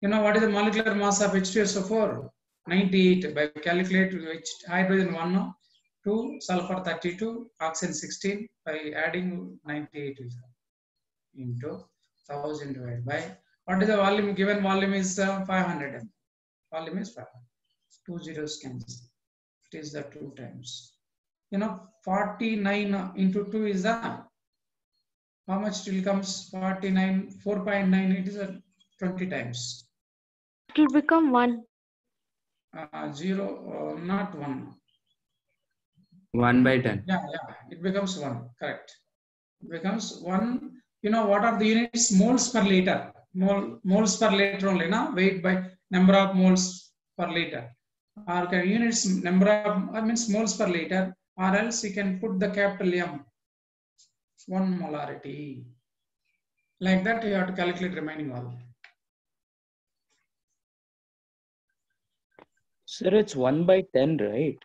You know what is the molecular mass of H2SO4? 98. By calculate which hydrogen 1, 2, sulfur 32, oxygen 16. By adding 98 into 1000 divided by, what is the volume? Given volume is 500 ml. Volume is 500. 2 zeros cancel. It is the 2 times. You know, 49 into 2 is the, how much it will comes? 49, 4.9, it is a 20 times. It will become 1. 0, not 1. 1 by 10. Yeah, it becomes 1, correct. It becomes 1. You know, what are the units? Moles per liter. Moles per liter only, na? Weight by number of moles per liter. Or can units number of, means moles per liter, or else you can put the capital M. 1 molarity. Like that, you have to calculate remaining all. Sir, it's 1 by 10, right?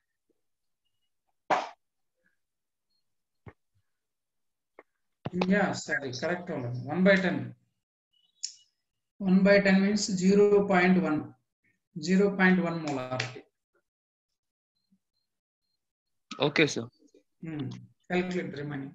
Yeah, sorry, correct only. 1 by 10. 1 by 10 means 0.1. 0.1 molarity. Okay, sir. Calculate the remaining.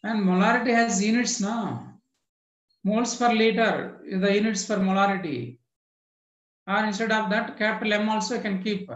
And molarity has units now. Moles per liter is the units for molarity. Or instead of that, capital M also can keep.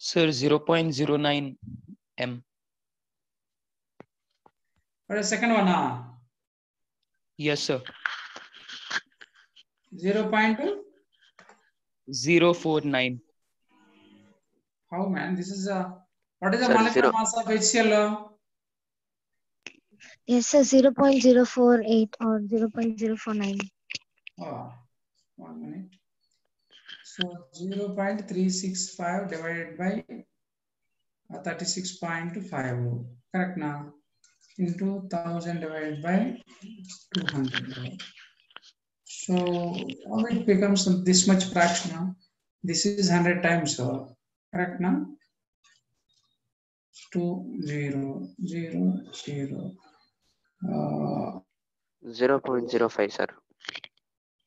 Sir, 0.09 m. What is the second one? Yes, sir. 0.049. 0.049. How, man? This is what is the Sir, molecular mass of HCl? Yes, sir, 0.048 or 0.049. Oh, 1 minute. So 0.365 divided by 36.5. Correct now. Into 1000 divided by 200. So how it becomes this much fraction now? This is 100 times. Correct now? 2 0 0 0. 0.05, sir.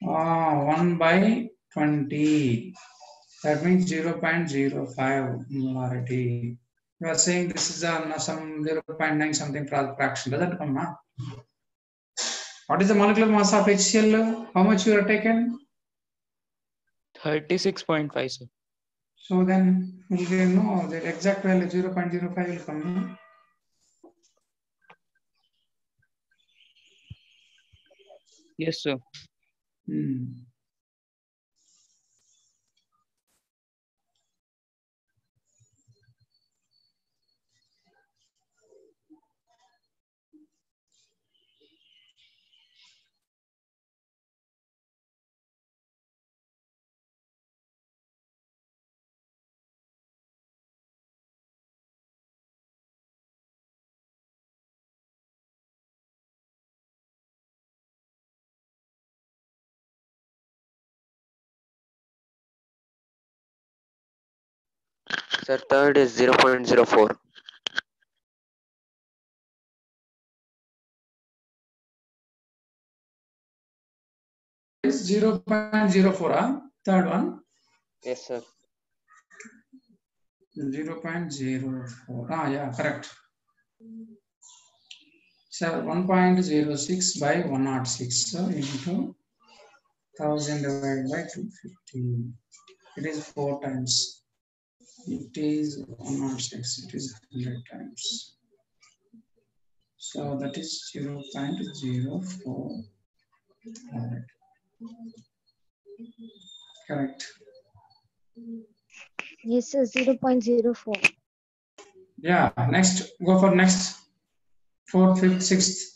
1 by 20. That means 0.05 molarity. You are saying this is some 0.9 something fraction. Doesn't come now. What is the molecular mass of HCl? How much you are taken? 36.5, sir. So then we will know the exact value 0.05 will come. No? Yes, sir. Sir, third is 0.04. Is 0.04. Third one. Yes, sir. 0.04. Yeah, correct. So 1.06 by 106 into 1000 divided by 250. It is 4 times. It is 106. It is 100 times. So that is 0.04. Correct. Yes, sir, 0.04. Yeah, next, go for next. 4th, 5th, 6th.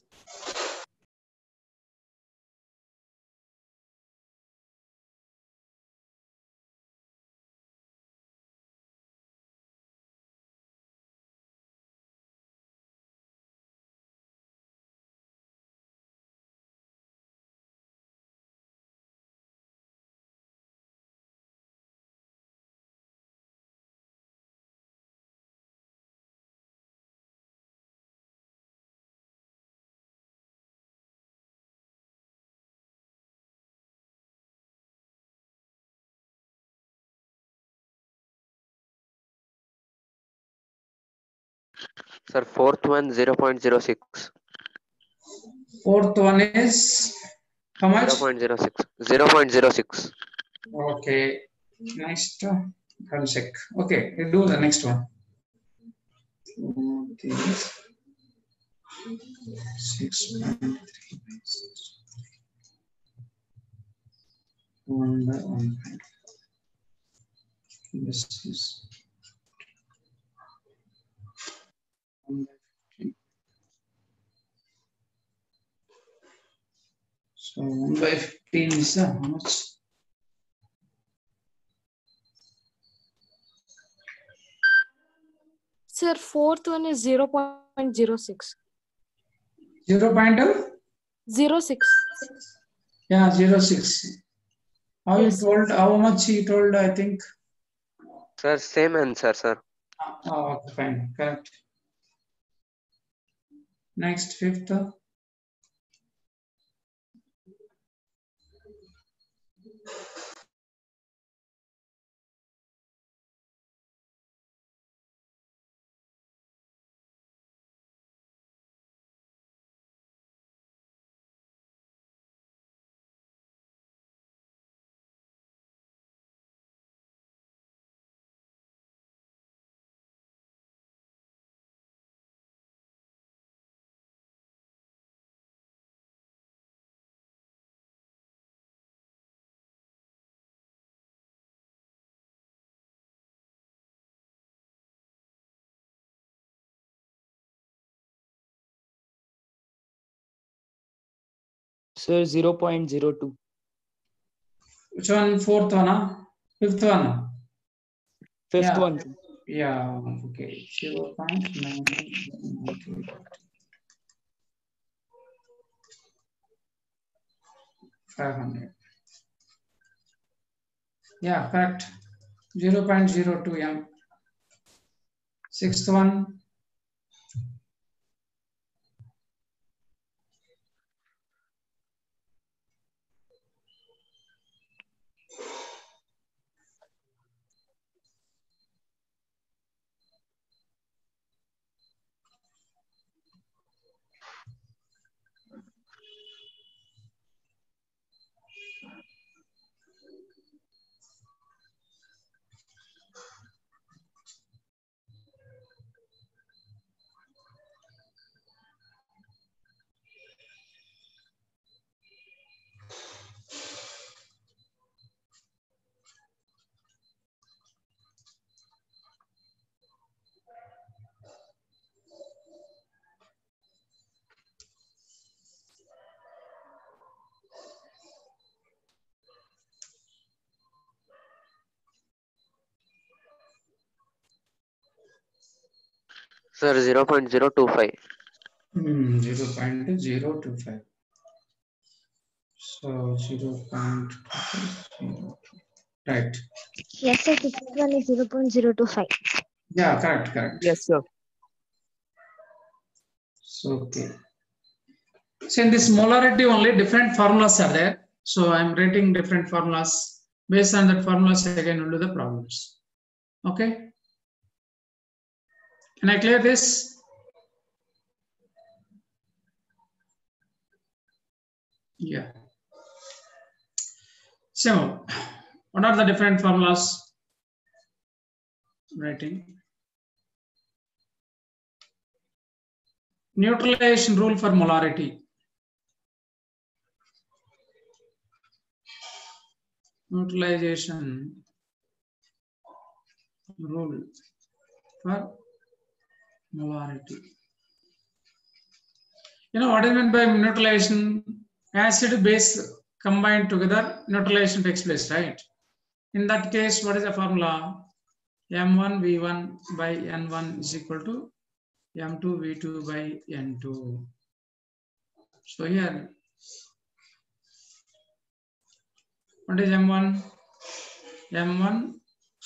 Sir, fourth one 0.06. Fourth one is how much? 0.06. 0.06. Okay. Next, I'll check. Okay, we'll do the next one. Okay. 6.3. 1 by 1. This is 1 by 15. So 1 by 15 is how much? Sir, fourth one is 0.06. 0.06. 06. Yeah, 0.6. How Yes, you told, how much he told, I think. Sir, same answer, sir. Okay, fine, correct. Next, fifth. Sir, 0.02. Which one? Fourth one? Fifth one? Fifth Yeah. one. Yeah, okay. 0.9. 500. Yeah, correct. 0.02 m. Sixth one. Sir, 0.025. 0.025. So 0.02. Right. Yes, sir. Fifth one is 0.025. Yeah, correct. Yes, sir. So okay. So in this molarity only different formulas are there. So I'm writing different formulas. Based on that formulas, again we'll do the problems. Okay. Can I clear this? Yeah. So, what are the different formulas? Writing. Neutralization rule for molarity. Neutralization rule for molarity. You know what is meant by neutralization? Acid base combined together, neutralization takes place, right? In that case, what is the formula? M1V1 by N1 is equal to M2V2 by N2. So here, what is M1? M1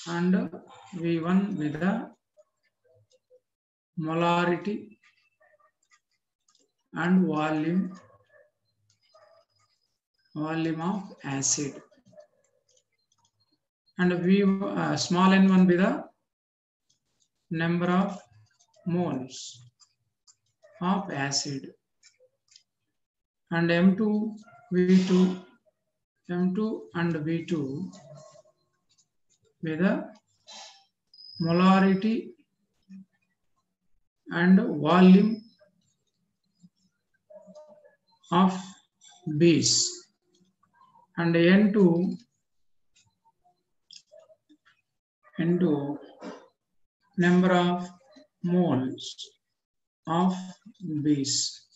and V1 with the molarity and volume of acid, and V small n1 with the number of moles of acid, and M2 V2 M2 and V2 with the molarity and volume of base, and N2 number of moles of base,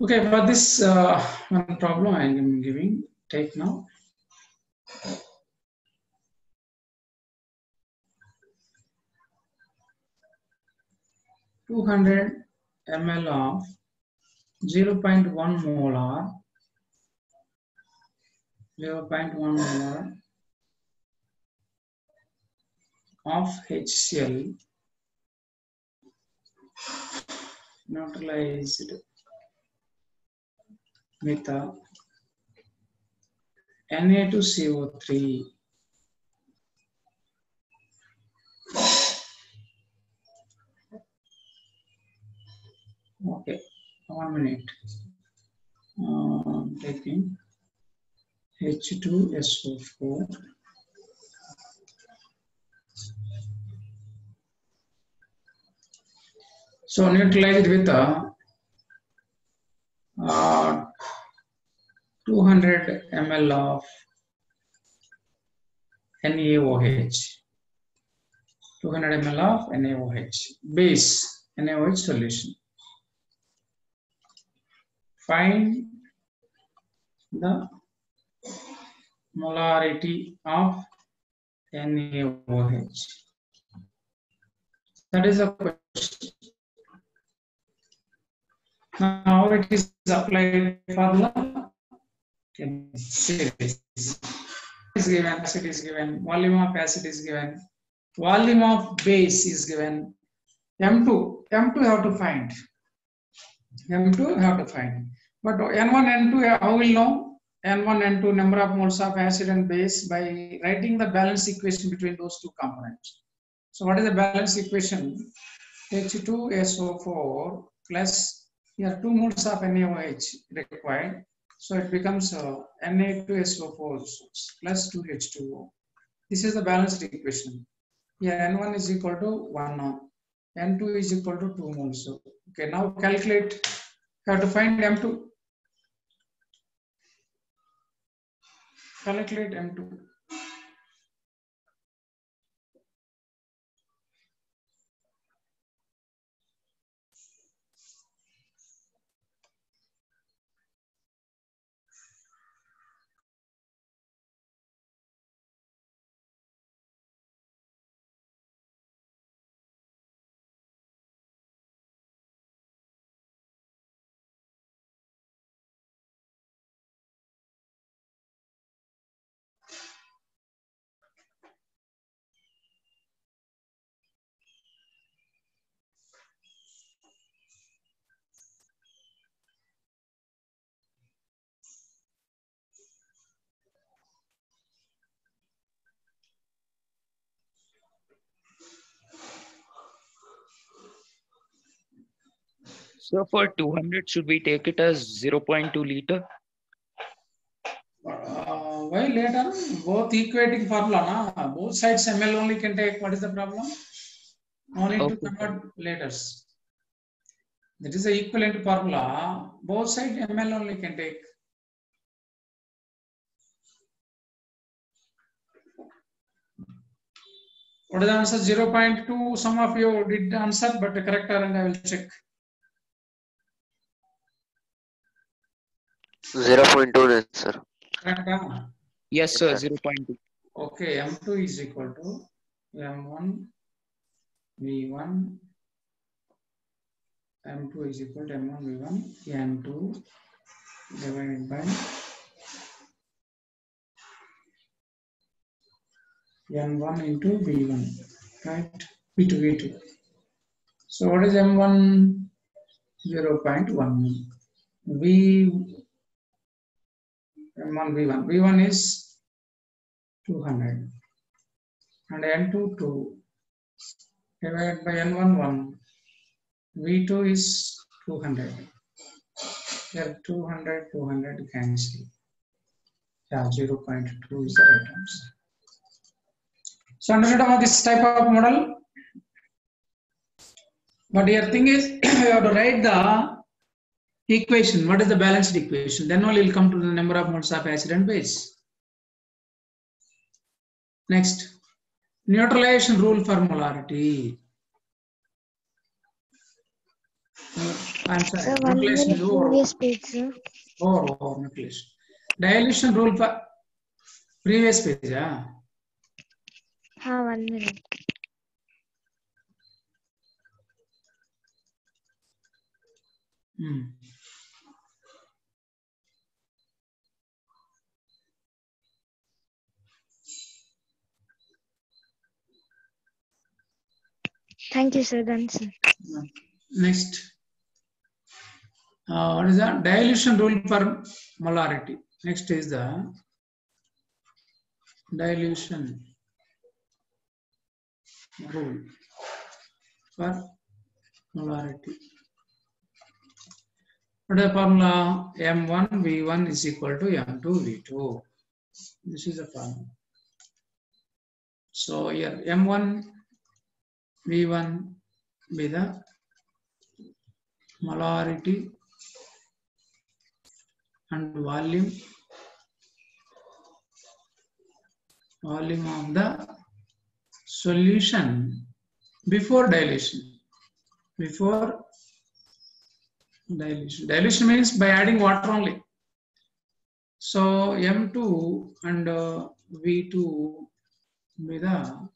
Okay, for this one problem I am giving, take now. (200 ml of 0.1 molar of HCl neutralized with Na2CO3 . Okay, 1 minute. Taking H2SO4 . So neutralize it with 200 ml of NaOH. 200 ml of NaOH base, NaOH solution. find the molarity of NaOH. That is a question. Now it is applied formula. Series is given, acid is given, volume of acid is given, volume of base is given. M2 have to find. M2 have to find. But N1, N2, how will know? N1, N2, number of moles of acid and base by writing the balance equation between those two components. So what is the balance equation? H2SO4 plus here 2 moles of NaOH required. So it becomes Na2SO4 plus 2H2O. This is the balanced equation. Here N1 is equal to 1, N2 is equal to 2 moles. So, okay, now calculate. You have to find M2. Calculate M2. So for 200, should we take it as 0.2 liter? Why later? Both equating formula, na? Both sides ml only can take. What is the problem? No need to convert liters. That is the equivalent formula. Both sides ml only can take. What is the answer? 0.2. Some of you did answer, but correct or and I will check. 0.2, sir. Correct, huh? Yes, sir, 0.2. Okay, M2 is equal to M1 V1. M2 is equal to M1 V1 N2 divided by N1 into V1, right? V2. So what is M1? 0.1. M1 V1. V1 is 200 and N2 2 divided by N1 1. V2 is 200. Here 200 cancel. Yeah, 0.2 is the right answer. So understood about this type of model. But your thing is you have to write the equation. What is the balanced equation? Then only will come to the number of moles of acid and base. Next, neutralization rule for molarity. I'm sorry. Sir, 1 minute previous page, sir. Over neutralization. Dilution rule for previous page. Yeah. 1 minute. Thank you, sir. Done, sir. Next, what is the dilution rule for molarity? Next is the dilution rule for molarity. What is the formula? M1 V1 is equal to M2 V2. This is the formula. So here M1 V1 be the molarity and volume of the solution before dilution. Before Dilution. Dilution means by adding water only. So M2 and V2 with the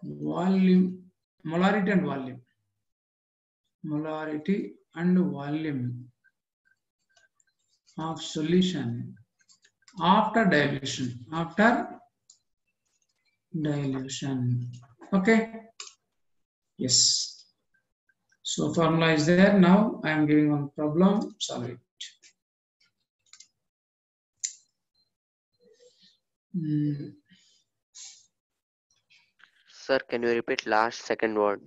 volume, molarity and volume. Molarity and volume of solution after dilution. After dilution. Okay. Yes. So formula is there. Now I am giving one problem. Solve it. Sir, can you repeat last second word?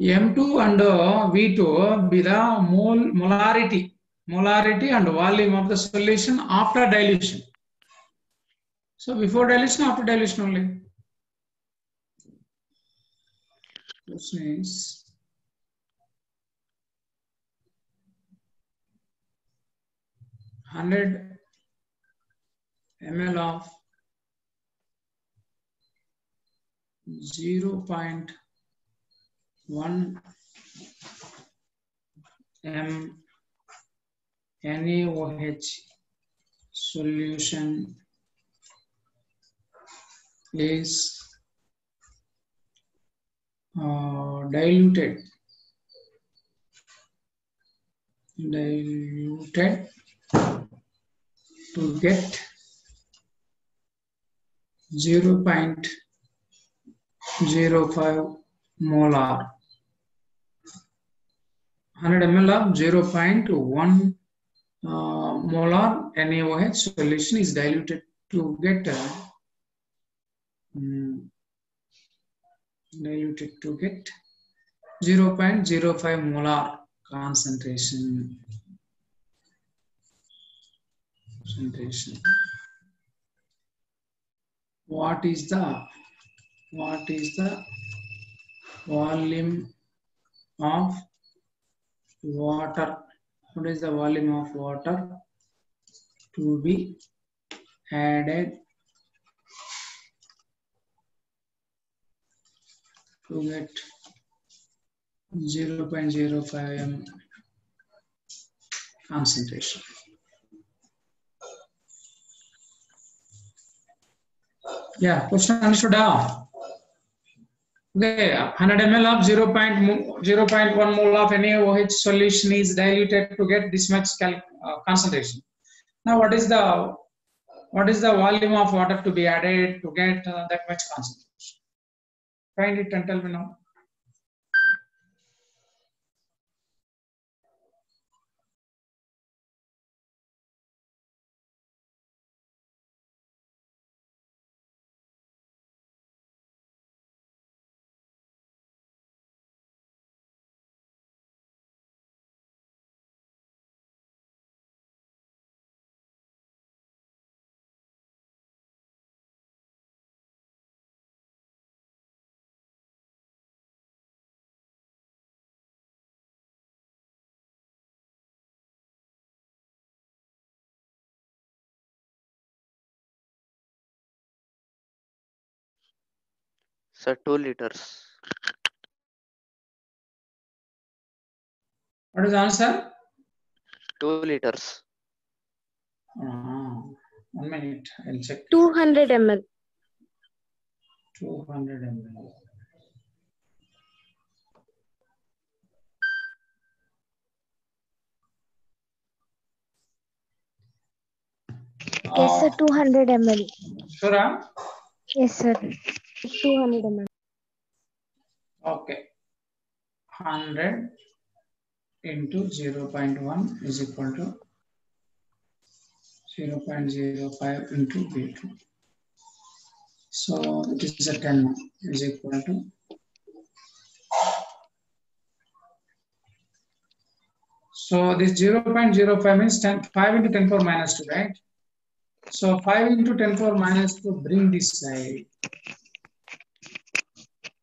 M2 and V2 be the molarity and volume of the solution after dilution. So before dilution, after dilution only. Question is (100 ml of 0.1 m NaOH solution is diluted to get 0.05 molar. 100 ml of 0.1 molar NaOH solution is diluted to get 0.05 molar concentration. What is the volume of water? What is the volume of water to be added to get 0.05 m concentration? Yeah, question understood. Okay, 100 ml of 0.1 mole of NaOH solution is diluted to get this much concentration. Now, what is the volume of water to be added to get that much concentration? Find it and tell me now. Sir, 2 liters. What is the answer? 2 liters. 1 minute, I'll check. 200 ml. 200 ml. Yes, sir. 200 ml. Sure. Yes, sir. 200 ml. Okay. 100 into 0.1 is equal to 0.05 into V2. So it is a 10 is equal to so this 0.05 means 5 into 10 power minus 2, right? So 5 into 10 power minus 2 bring this side.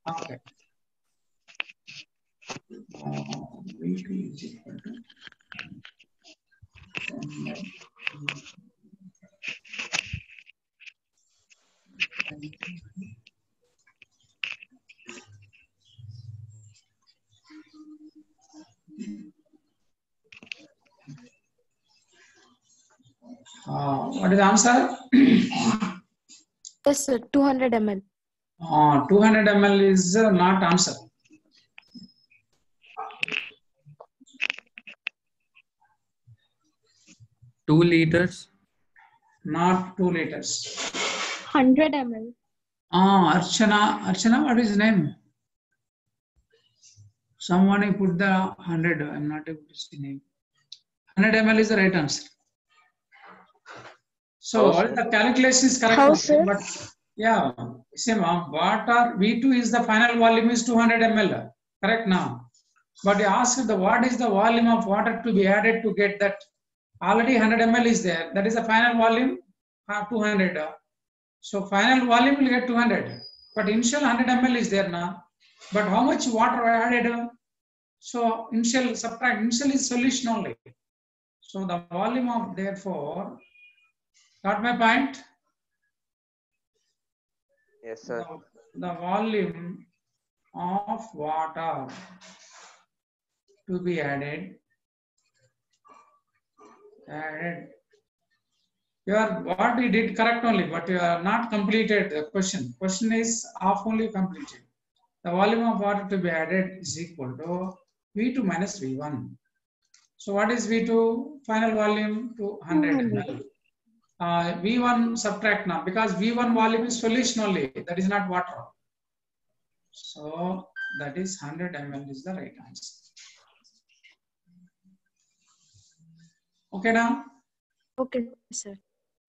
Okay. V2 is equal to 10 What is the answer? Yes, sir. 200 ml. 200 ml is not answer. Two liters. Not 2 liters. 100 ml. Archana, what is his name? Someone put the 100. I'm not able to see name. 100 ml is the right answer. So all the calculation is correct. How, sir? But yeah, same. What are V2 is the final volume is 200 ml. Correct now. But you ask the what is the volume of water to be added to get that. Already 100 ml is there. That is the final volume 200. So final volume will get 200. But initial 100 ml is there now. But how much water added? So initial is solution only. So the volume of therefore, got my point? Yes, sir. The volume of water to be added. What you did correct only, but you are not completed the question. Question is half only completed. The volume of water to be added is equal to V2 minus V1. So what is V2? Final volume to 100 ml. V1 subtract now because V1 volume is solution only. That is not water. So that is 100 ml is the right answer. Okay now? Okay, sir.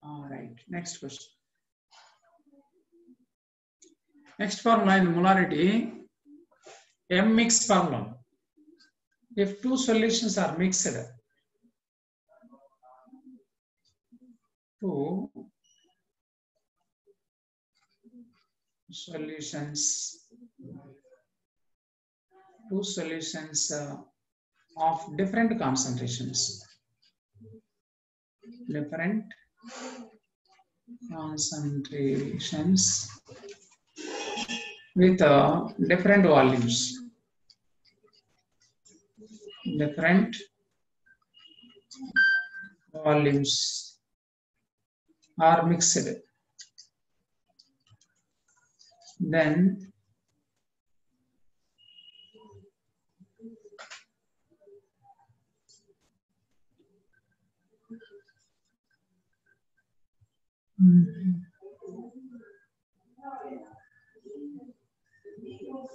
All right. Next question. Next formula in molarity, M mix formula. If two solutions are mixed, two solutions of different concentrations. Different concentrations with different volumes. Different volumes are mixed. Then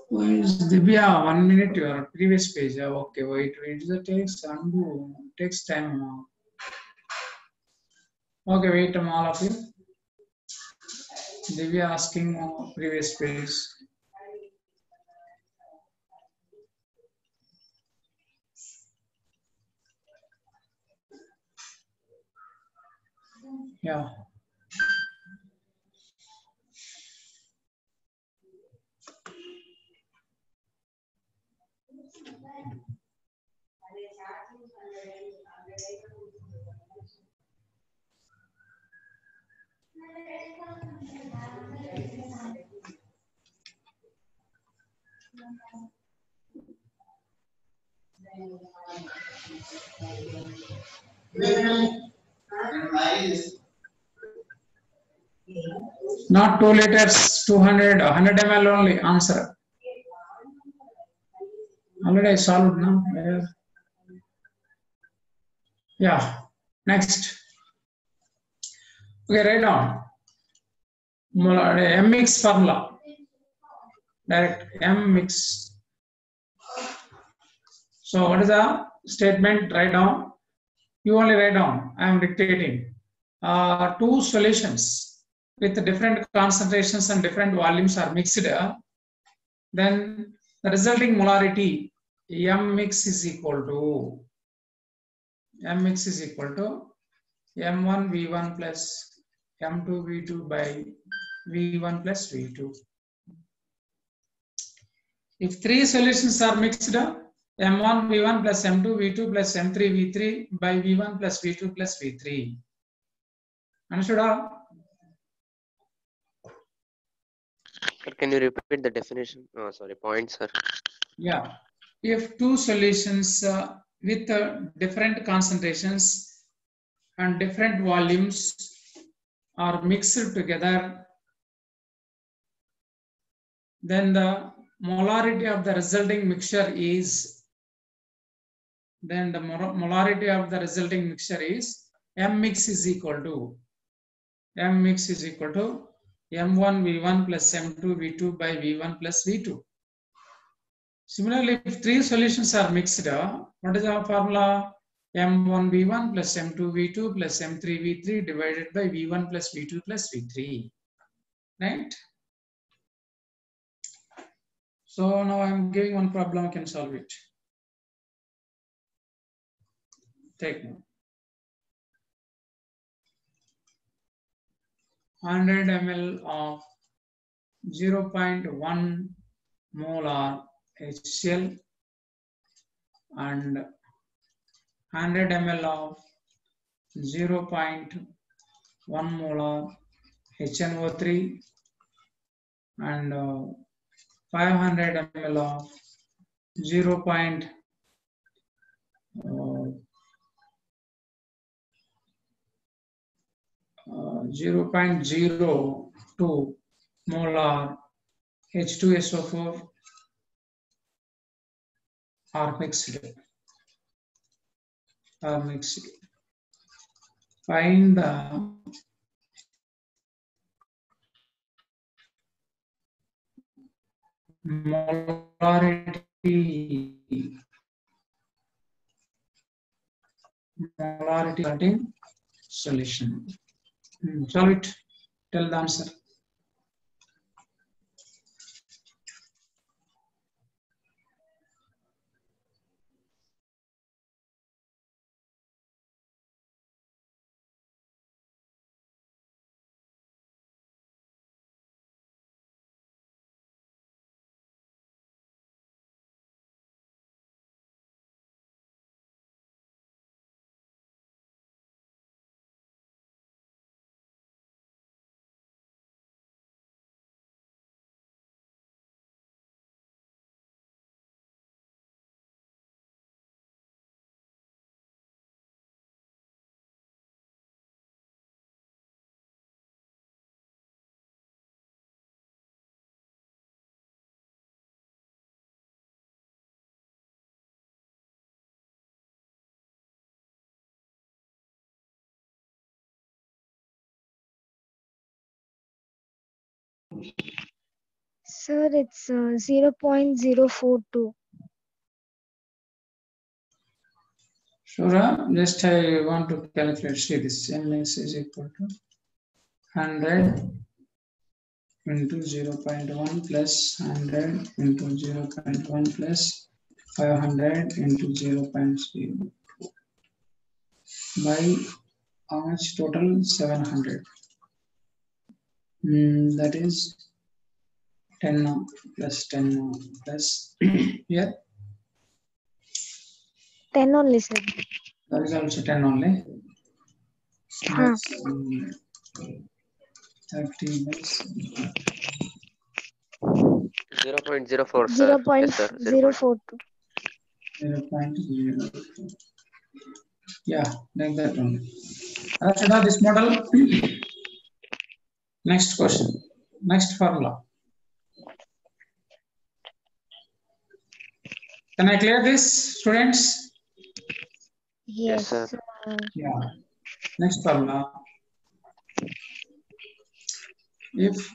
where is Divya? 1 minute, your previous page. Okay, wait, the text, undo, takes time. Okay, wait, all of you. Divya asking previous page. Yeah. Not 2 liters, 200, 100 ml only answer. Already I solved now. Yeah. Next. Okay, write down. M mix formula. Direct M mix. So what is the statement? Write down. You only write down. I am dictating. Two solutions with different concentrations and different volumes are mixed. Then the resulting molarity M mix is equal to M1 V1 plus M2 V2 by V1 plus V2. If three solutions are mixed, M1 V1 plus M2 V2 plus M3 V3 by V1 plus V2 plus V3. Understood? Sir, can you repeat the definition? Oh, sorry, point, sir. Yeah. If two solutions with different concentrations and different volumes are mixed together, then the molarity of the resulting mixture is M mix is equal to M1 V1 plus M2 V2 by V1 plus V2. Similarly, if three solutions are mixed, what is our formula? M1 V1 plus M2 V2 plus M3 V3 divided by V1 plus V2 plus V3. Right? So now I'm giving one problem, I can solve it. Take note. 100 ml of 0.1 molar HCl and 100 ml of 0.1 molar HNO3 and 500 ml of 0.02 molar H2SO4 are mixed. Find the molarity solution. Solve it. Tell the answer. Sir, it's 0.042. Sure, just I want to calculate. See this MS is equal to 100 into 0.1 plus 100 into 0.1 plus 500 into 0.02 by how much total? 700. That is 10 plus 10 plus here. 10 only, sir. That is also 10 only. So that's 30 by 0.04, sir. Yes, sir. 0.042. 0.04. Yeah, like that only. Let's know this model. Next question. Next formula. Can I clear this, students? Yes, sir. Yeah. Next formula. If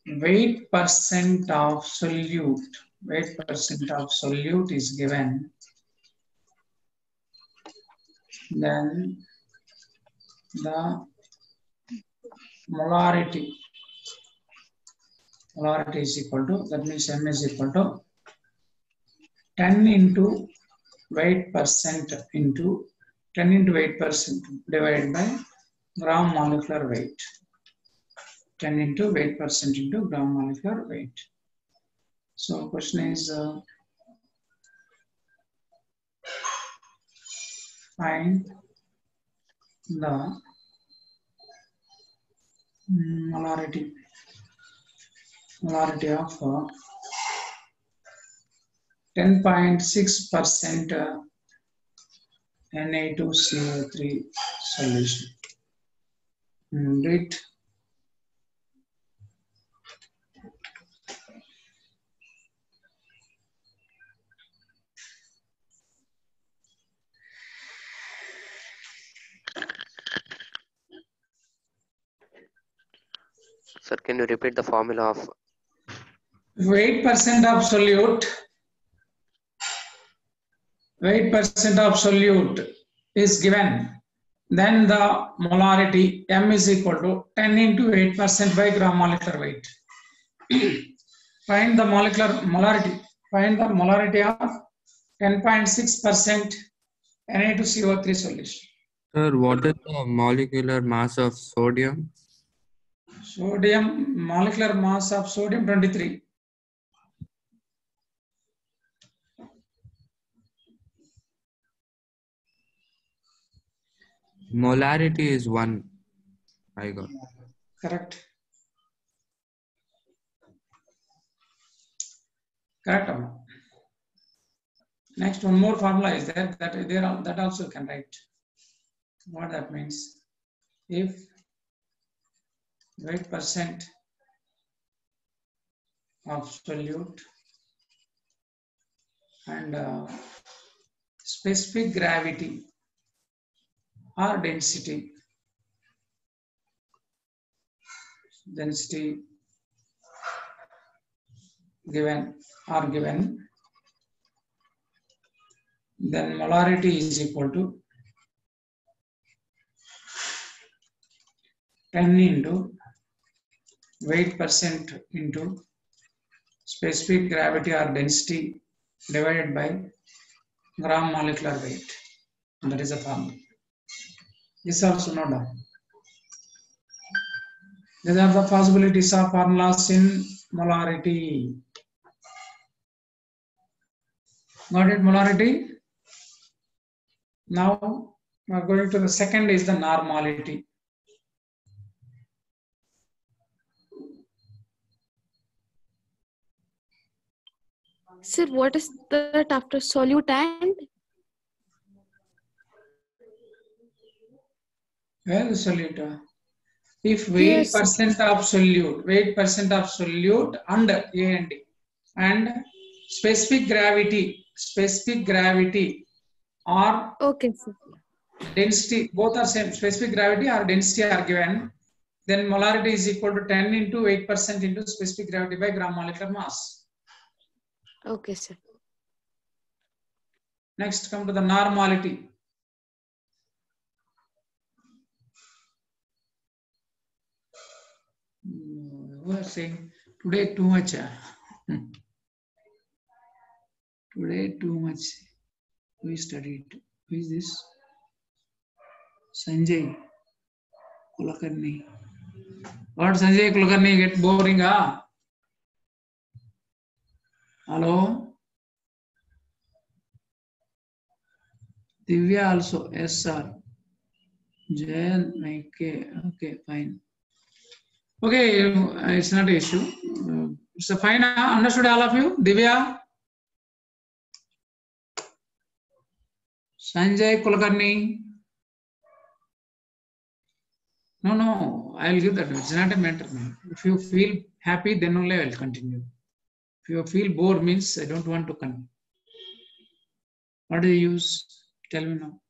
weight percent of solute is given, then the molarity is equal to, that means M is equal to 10 into weight percent into 10 into weight percent divided by gram molecular weight. 10 into weight percent into gram molecular weight. So question is find the molarity of 10.6% Na2CO3 solution. Right. Sir, can you repeat the formula of If 8% of solute, 8% of solute is given, then the molarity M is equal to 10 into 8% by gram molecular weight. Find the molecular molarity. Find the molarity of 10.6% Na2CO3 solution. Sir, what is the molecular mass of sodium? Sodium, molecular mass of sodium 23. Molarity is 1. I got. Correct. Correct. Next, one more formula is there that also you can write. What that means? If 8% of solute and specific gravity or density given, then molarity is equal to 10 into weight percent into specific gravity or density divided by gram molecular weight. And that is a formula. This also not done. These are the possibilities of formulas in molarity. Got it, molarity? Now we are going to the second is the normality. Sir, what is that after solute and? Well, solute. If weight percent of solute and A and D and specific gravity or Okay, sir. density, both are same, specific gravity or density are given, then molarity is equal to 10 into 8% into specific gravity by gram molecular mass. Okay, sir. Next, come to the normality. Who are saying today too much? Today too much. We studied. Who is this? Sanjay Kulkarni. What Sanjay Kulkarni get boring? Hello? Divya also. Yes, sir. Jayan, okay, fine. Okay, it's not an issue. It's a fine. Understood all of you? Divya? Sanjay Kulkarni? No, I'll give that. It's not a matter. If you feel happy, then only I will continue. If you feel bored, means I don't want to continue. What do you use? Tell me now.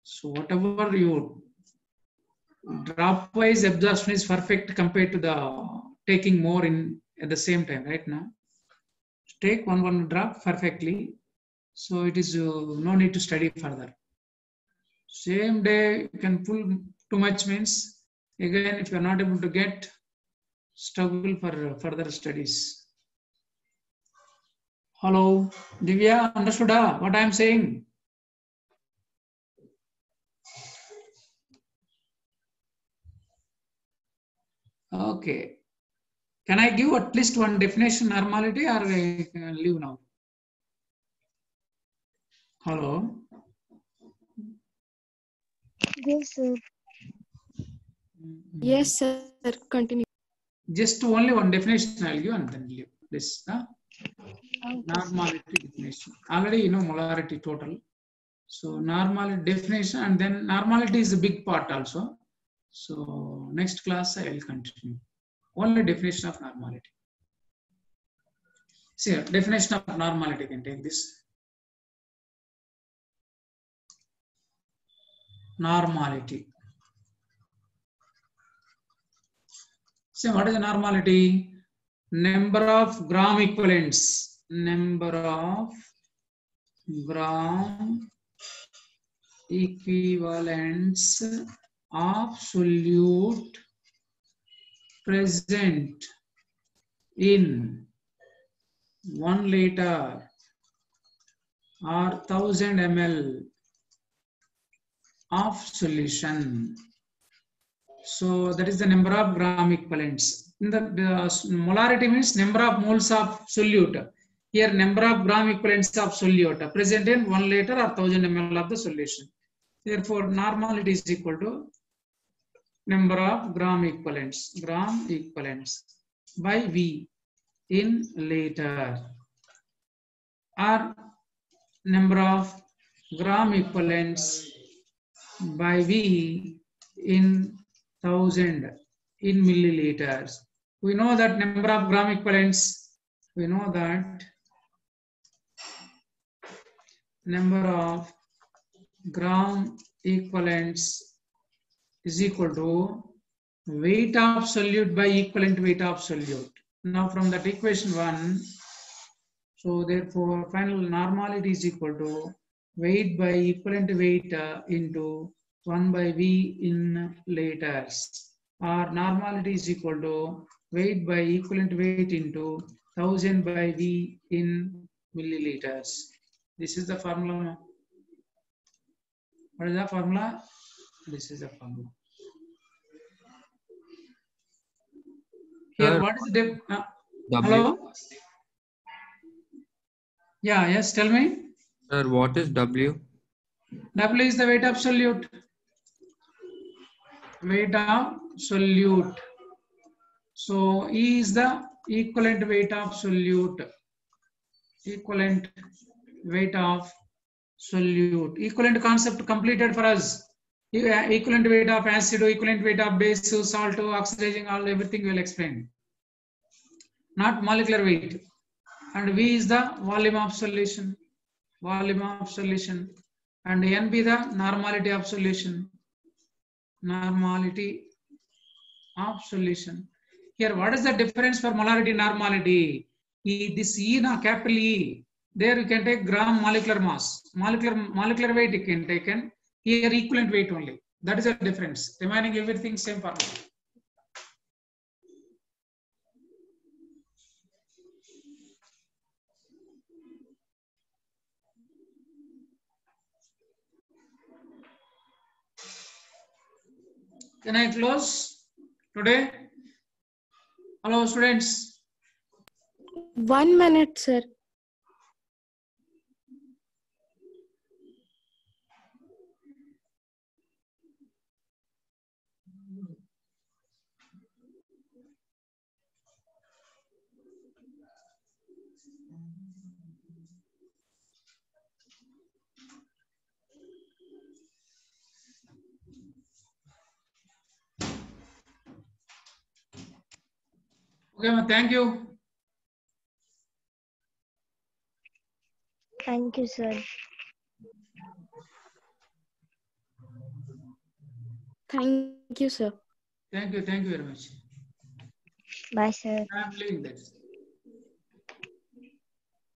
So whatever you drop-wise absorption is perfect compared to the taking more in at the same time, right now. Take one drop perfectly. So it is no need to study further. Same day you can pull too much means again if you are not able to get, struggle for further studies. Hello, Divya, understood what I am saying? Okay. Can I give at least one definition normality or I can leave now? Hello? Yes, sir. Yes, sir. Continue. Just only one definition I'll give and then leave this. Okay, Normality definition. Already you know molarity total. So normality definition, and then normality is a big part also. So next class I will continue. Only definition of normality. See, definition of normality, you can take this. Normality. See, what is the normality? Number of gram equivalents. Number of gram equivalents of solute present in 1 liter or 1000 ml of solution. So that is the number of gram equivalents. In the molarity means number of moles of solute. Here number of gram equivalents of solute present in 1 liter or 1000 ml of the solution. Therefore, normality is equal to number of gram equivalents by V in liter, or number of gram equivalents by V in 1000 in milliliters. We know that number of gram equivalents, we know that number of gram equivalents is equal to weight of solute by equivalent weight of solute. Now from that equation 1, so therefore final normality is equal to weight by equivalent weight into 1 by V in liters, or normality is equal to weight by equivalent weight into 1000 by V in milliliters. This is the formula. What is the formula? This is the formula. Here, Sir, what is the W. hello? Yeah, yes, tell me. Sir, what is W? W is the weight of solute. Weight of solute. So E is the equivalent weight of solute. Equivalent weight of solute. Equivalent concept completed for us. Equivalent weight of acid, equivalent weight of base, salt, oxidizing, all everything will explain. Not molecular weight. And V is the volume of solution. Volume of solution. And N be the normality of solution. Normality of solution. Here, what is the difference for molarity normality? This E, capital E. There you can take gram molecular mass. Molecular weight you can take. Here equivalent weight only. That is the difference. Remaining everything same formula. Can I close today? Hello, students. 1 minute, sir. Okay, thank you. Thank you, sir. Thank you, sir. Thank you very much. Bye, sir. I am leaving this.